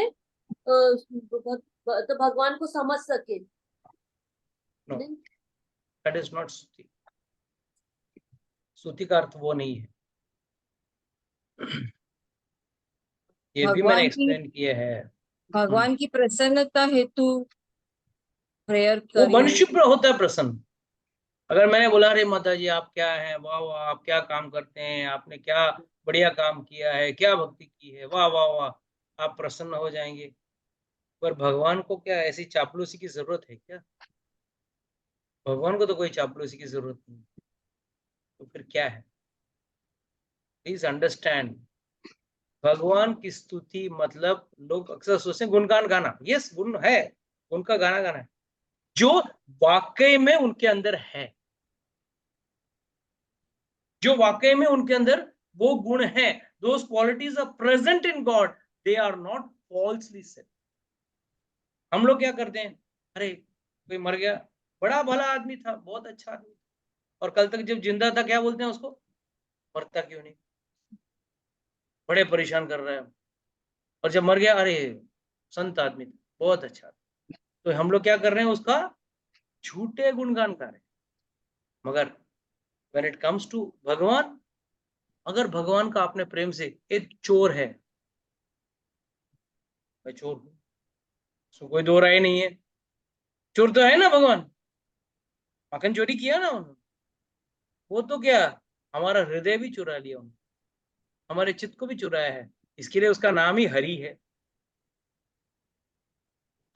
तो भगवान को समझ सके।
नो, दैट इज नॉट स्तुति। स्तुति का अर्थ वो नहीं है। ये भी मैंने एक्सप्लेन किया है।
भगवान की प्रसन्नता हेतु प्रेयर
वो
करिए।
मनुष्य पर होता है प्रसन्न। अगर मैंने बोला अरे माता जी आप क्या हैं, वाह वाह आप क्या काम करते हैं, आपने क्या बढ़िया काम किया है, क्या भक्ति की है, वाह वाह वाह, आप प्रसन्न हो जाएंगे। पर भगवान को क्या ऐसी चापलूसी की जरूरत है क्या? भगवान को तो कोई चापलूसी की जरूरत नहीं। तो फिर क्या है? प्लीज अंडरस्टैंड, भगवान की स्तुति मतलब लोग अक्सर सोचते हैं गुणगान गाना। यस, गुण है, उनका गाना गाना है जो वाकई में उनके अंदर है, जो वाकई में उनके अंदर वो गुण है। Those qualities are present in God, they are not falsely said. हम लोग क्या करते हैं, अरे कोई मर गया, बड़ा भला आदमी था, बहुत अच्छा आदमी था, और कल तक जब जिंदा था क्या बोलते हैं उसको, मरता क्यों नहीं, बड़े परेशान कर रहा है। और जब मर गया, अरे संत आदमी था, बहुत अच्छा था। तो हम लोग क्या कर रहे हैं, उसका झूठे गुणगान कर रहे हैं। मगर व्हेन इट कम्स टू भगवान, अगर भगवान का आपने प्रेम से, एक चोर है, मैं चोर हूं, उसमें कोई दो राय नहीं है, चोर तो है ना भगवान, माखन चोरी किया ना उन्होंने, वो तो क्या हमारा हृदय भी चुरा लिया उन्होंने, हमारे चित्त को भी चुराया है। इसके लिए उसका नाम ही हरि है।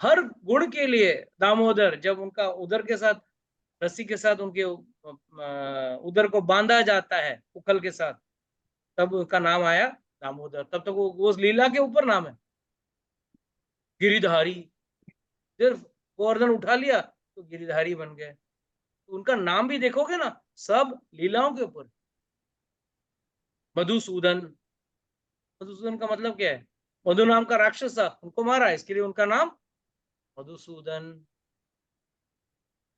हर गुण के लिए दामोदर, जब उनका उदर के साथ, रस्सी के साथ उनके उदर को बांधा जाता है उखल के साथ, तब उसका नाम आया दामोदर। तब तक वो उस लीला के ऊपर नाम है गिरिधारी। सिर्फ गोवर्धन उठा लिया तो गिरिधारी बन गए। तो उनका नाम भी देखोगे ना, सब लीलाओं के ऊपर। मधुसूदन, मधुसूदन का मतलब क्या है, मधु नाम का राक्षस था, उनको मारा, इसके लिए उनका नाम मधुसूदन।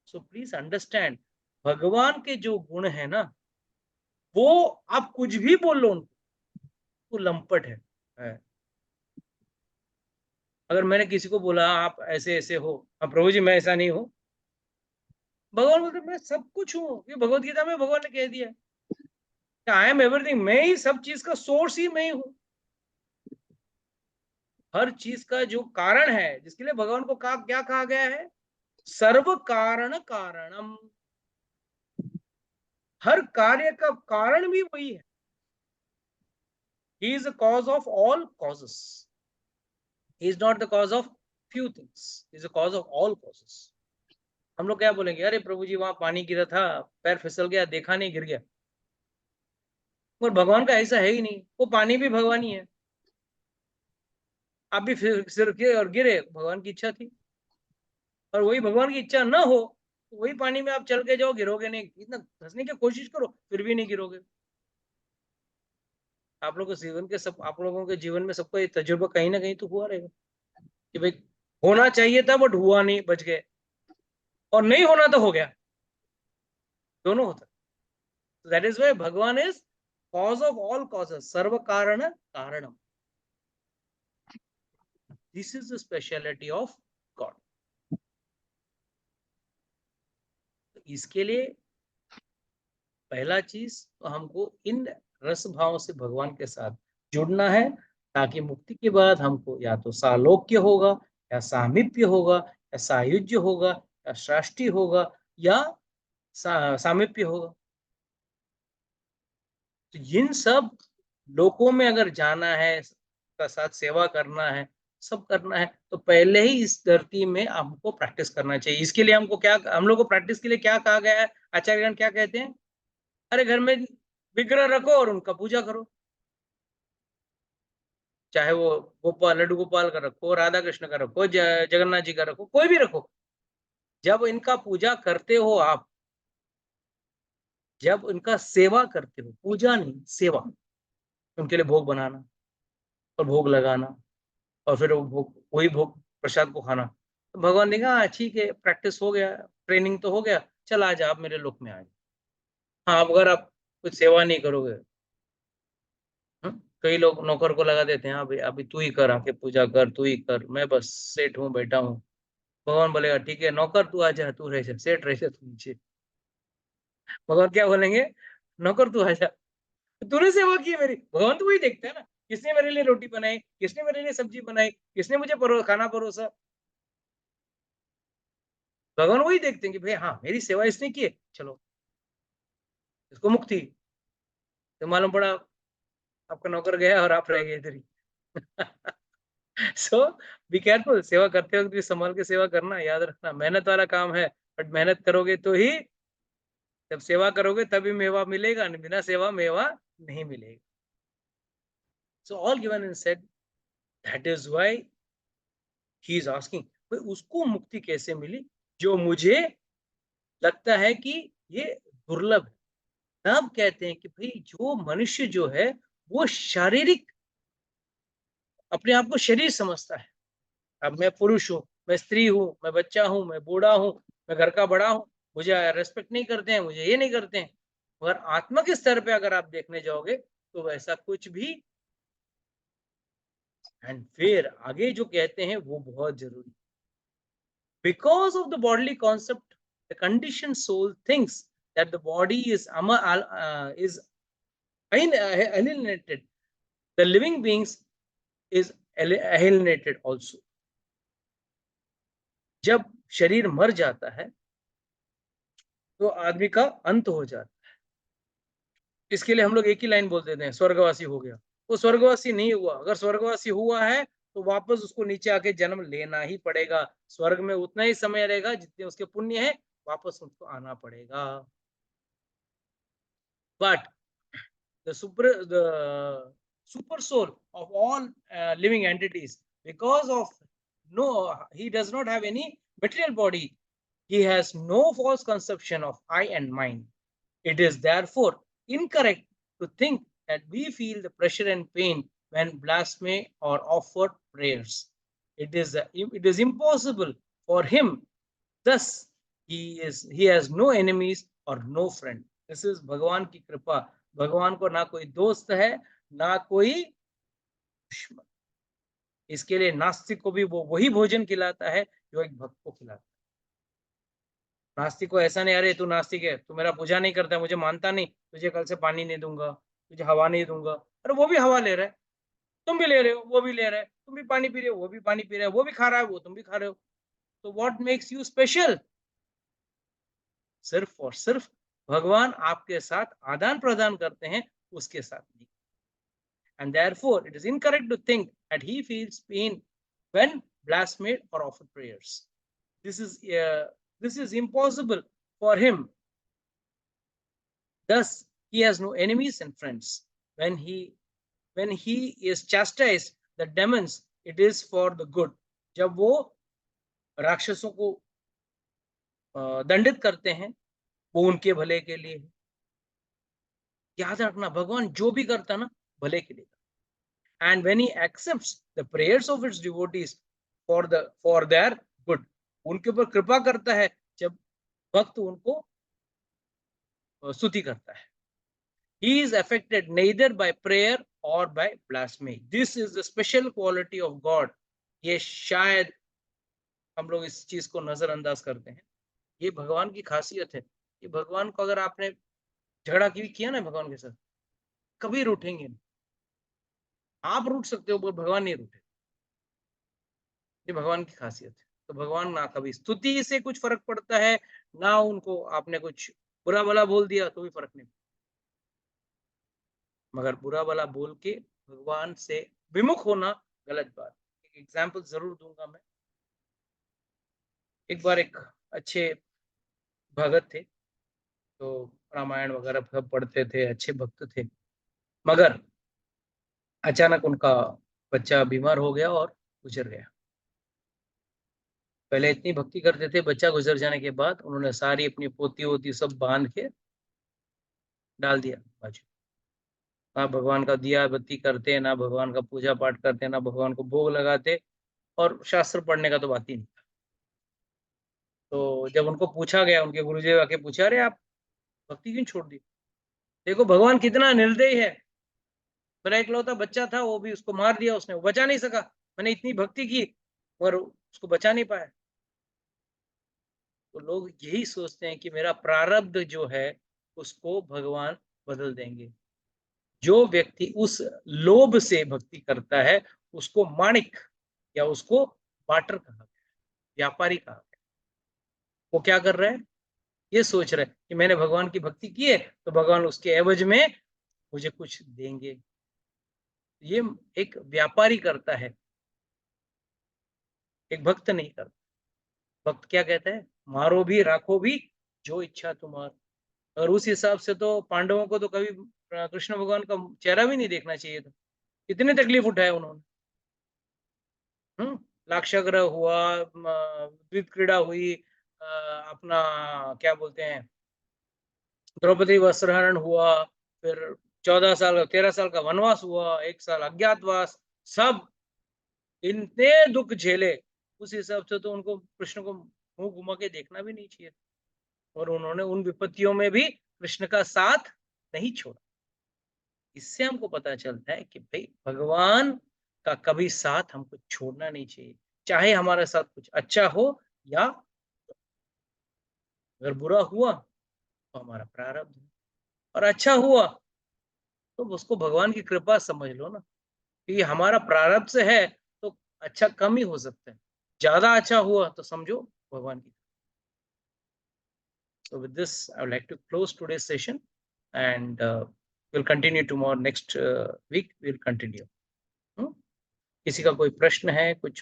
सो प्लीज अंडरस्टैंड, भगवान के जो गुण है ना, वो आप कुछ भी बोल लो उनको, वो लंपट है। अगर मैंने किसी को बोला आप ऐसे ऐसे हो, अब प्रभु जी मैं ऐसा नहीं हूं, भगवान बोलते मैं सब कुछ हूँ। ये भगवत गीता में भगवान ने कह दिया, आई एम एवरीथिंग, मैं ही सब चीज का सोर्स ही मैं ही हूँ। हर चीज का जो कारण है, जिसके लिए भगवान को क्या कहा गया है, सर्व कारण कारणम। हर कार्य का कारण भी वही है। He is the cause of all causes. He is not the cause of few things. He is the cause of all causes. हम लोग क्या बोलेंगे, अरे प्रभु जी वहां पानी गिरा था, पैर फिसल गया, देखा नहीं, गिर गया। और भगवान का ऐसा है ही नहीं, वो पानी भी भगवान ही है। आप भी फिर के और गिरे, भगवान की इच्छा थी। और वही भगवान की इच्छा ना हो तो वही पानी में आप चल के जाओ, गिरोगे नहीं। इतना धंसने की कोशिश करो फिर भी नहीं गिरोगे। आप लोगों के जीवन के सब, आप लोगों के जीवन में सबको ये तजुर्बा कहीं ना कहीं तो हुआ रहेगा कि भाई होना चाहिए था बट हुआ नहीं, बच गए, और नहीं होना तो हो गया, दोनों होता। That is why Bhagavan is cause of all causes, सर्व कारण कारणम। This is the speciality of god. इसके लिए पहला चीज तो हमको इन रस भाव से भगवान के साथ जुड़ना है, ताकि मुक्ति के बाद हमको या तो सालोक्य होगा, या सामीप्य होगा, या सायुज्य होगा, या सृष्टि होगा, या सामीप्य होगा। तो इन सब लोकों में अगर जाना है, का साथ सेवा करना है, सब करना है, तो पहले ही इस धरती में हमको प्रैक्टिस करना चाहिए। इसके लिए हमको क्या, हम लोग को प्रैक्टिस के लिए क्या कहा गया है, आचार्यगण क्या कहते हैं, अरे घर में विग्रह रखो और उनका पूजा करो। चाहे वो गोपाल, लड्डू गोपाल का रखो, राधा कृष्ण का रखो, जगन्नाथ जी का रखो, कोई भी रखो। जब इनका पूजा करते हो आप, जब इनका सेवा करते हो, पूजा नहीं सेवा, उनके लिए भोग बनाना और भोग लगाना, और फिर वो भोग, वही भोग प्रसाद को खाना, तो भगवान ने कहा ठीक है, प्रैक्टिस हो गया, ट्रेनिंग तो हो गया, चल आ जा, आप मेरे लोक में आ जा। हाँ, अब अगर आप कुछ सेवा नहीं करोगे, कई लोग नौकर को लगा देते हैं, हाँ भाई अभी तू ही कर, आके पूजा कर, तू ही कर, मैं बस सेठ हूँ, बैठा हूँ। भगवान बोलेगा ठीक है नौकर तू आ जा, तू रह जा, सेठ रह जा तू नीचे। भगवान क्या बोलेंगे, नौकर तू आ जा, तूने सेवा की है मेरी। भगवान तो वही देखता है ना, किसने मेरे लिए रोटी बनाई, किसने मेरे लिए सब्जी बनाई, किसने मुझे खाना परोसा। भगवान वही देखते हैं कि भाई हाँ मेरी सेवा इसने की है, चलो इसको मुक्ति। तो मालूम पड़ा आपका नौकर गया और आप रह गए इधर ही। सो बी केयरफुल, सेवा करते वक्त भी संभाल के सेवा करना, याद रखना मेहनत वाला काम है, बट मेहनत करोगे तो ही, जब सेवा करोगे तभी मेवा मिलेगा, बिना सेवा मेवा नहीं मिलेगा। So all given in said, that is why he is asking, भाई उसको मुक्ति कैसे मिली जो मुझे लगता है कि ये दुर्लभ है। तब कहते हैं कि भाई जो मनुष्य जो है वो शारीरिक, अपने आप को शरीर समझता है। अब मैं पुरुष हूँ, मैं स्त्री हूँ, मैं बच्चा हूँ, मैं बूढ़ा हूँ, मैं घर का बड़ा हूँ, मुझे रेस्पेक्ट नहीं करते हैं, मुझे ये नहीं करते हैं। मगर आत्मा के स्तर पे अगर आप देखने जाओगे तो वैसा कुछ भी। एंड फिर आगे जो कहते हैं वो बहुत जरूरी, because of the bodily concept the condition soul thinks that the body is is alienated, the living beings is alienated also। जब शरीर मर जाता है तो आदमी का अंत हो जाता है। इसके लिए हम लोग एक ही लाइन बोल देते हैं, स्वर्गवासी हो गया। वो स्वर्गवासी नहीं हुआ, अगर स्वर्गवासी हुआ है तो वापस उसको नीचे आके जन्म लेना ही पड़ेगा। स्वर्ग में उतना ही समय रहेगा जितने उसके पुण्य है, वापस उसको आना पड़ेगा। But the super soul of all living entities, because of no, he does not have any material body, he has no false conception of I and mine. It is therefore incorrect to think that we feel the pressure and pain when blasphemy or offered prayers. It is impossible for him. Thus, he has no enemies or no friend. This is भगवान की कृपा। भगवान को ना कोई दोस्त है, ना कोई दुश्मन। इसके लिए नास्तिक को भी वो वही भोजन खिलाता है जो एक भक्त को खिलाता है। नास्तिक को ऐसा नहीं, अरे तू नास्तिक है, तू मेरा पूजा नहीं करता है, मुझे मानता नहीं, तुझे कल से पानी नहीं दूंगा, तुझे हवा नहीं दूंगा। अरे वो भी हवा ले रहा है, तुम भी ले रहे हो, वो भी ले रहा है, तुम भी पानी पी रहे हो, वो भी पानी पी रहा है, वो भी खा रहा है, वो तुम भी खा रहे हो। तो व्हाट मेक्स यू स्पेशल? सिर्फ और सिर्फ भगवान आपके साथ आदान प्रदान करते हैं, उसके साथ नहीं। And therefore it is incorrect to think that he feels pain when blasphemed or offered prayers. This is impossible for him. Thus he has no enemies and friends. When he is chastised the demons, it is for the good. जब वो राक्षसों को दंडित करते हैं, वो उनके भले के लिए। याद रखना भगवान जो भी करता ना भले के लिए। And when he accepts the prayers of its devotees for their good, उनके ऊपर कृपा करता है जब भक्त उनको स्तुति करता है। He is affected neither by prayer or by blasphemy. This is the special quality of God. ये शायद हम लोग इस चीज को नजरअंदाज करते हैं। ये भगवान की खासियत है। ये भगवान को अगर आपने झगड़ा किया ना भगवान के साथ, कभी रूठेंगे नहीं। आप रूठ सकते हो पर भगवान नहीं रूठे। ये भगवान की खासियत है। तो भगवान ना कभी स्तुति से कुछ फर्क पड़ता है, ना उनको आपने कुछ बुरा भला बोल दिया तो भी फर्क नहीं। मगर बुरा भला बोल के भगवान से विमुख होना गलत बात। एक एग्जाम्पल जरूर दूंगा मैं। एक बार एक अच्छे भगत थे, तो रामायण वगैरह सब पढ़ते थे, अच्छे भक्त थे। मगर अचानक उनका बच्चा बीमार हो गया और गुजर गया। पहले इतनी भक्ति करते थे, बच्चा गुजर जाने के बाद उन्होंने सारी अपनी पोती वोती सब बांध के डाल दिया बाजू। ना भगवान का दिया बत्ती करते, ना भगवान का पूजा पाठ करते, ना भगवान को भोग लगाते, और शास्त्र पढ़ने का तो बात ही नहीं था। तो जब उनको पूछा गया, उनके गुरुजी आके पूछा, अरे आप भक्ति क्यों छोड़ दी? देखो भगवान कितना निर्दयी है, मेरा इकलौता बच्चा था, वो भी उसको मार दिया उसने, वो बचा नहीं सका। मैंने इतनी भक्ति की और उसको बचा नहीं पाया। तो लोग यही सोचते हैं कि मेरा प्रारब्ध जो है उसको भगवान बदल देंगे। जो व्यक्ति उस लोभ से भक्ति करता है उसको माणिक या उसको बाटर कहा गया, व्यापारी कहा गया। वो क्या कर रहा है? ये सोच रहा है कि मैंने भगवान की भक्ति की है तो भगवान उसके एवज में मुझे कुछ देंगे। ये एक व्यापारी करता है, एक भक्त नहीं करता। भक्त क्या कहता है? मारो भी राखो भी जो इच्छा तुम्हार। और उस हिसाब से तो पांडवों को तो कभी कृष्ण भगवान का चेहरा भी नहीं देखना चाहिए था। कितनी तकलीफ उठाए उन्होंने। लाक्षागृह हुआ, द्वित क्रीड़ा हुई, अपना क्या बोलते हैं, द्रौपदी वस्त्रहरण हुआ, फिर 14 साल 13 साल का वनवास हुआ, 1 साल अज्ञातवास, सब इतने दुख झेले। उस हिसाब से तो उनको कृष्ण को मुंह घुमा के देखना भी नहीं चाहिए। और उन्होंने उन विपत्तियों में भी कृष्ण का साथ नहीं छोड़ा। इससे हमको पता चलता है कि भाई भगवान का कभी साथ हमको छोड़ना नहीं चाहिए, चाहे हमारे साथ कुछ अच्छा हो या अगर बुरा हुआ तो हमारा प्रारब्ध है, और अच्छा हुआ तो उसको भगवान की कृपा समझ लो ना, क्योंकि हमारा प्रारब्ध से है तो अच्छा कम ही हो सकता है, ज्यादा अच्छा हुआ तो समझो भगवान की। So with this, I would like to close today's session, and we'll continue tomorrow. Next week we'll continue. किसी का कोई प्रश्न है, कुछ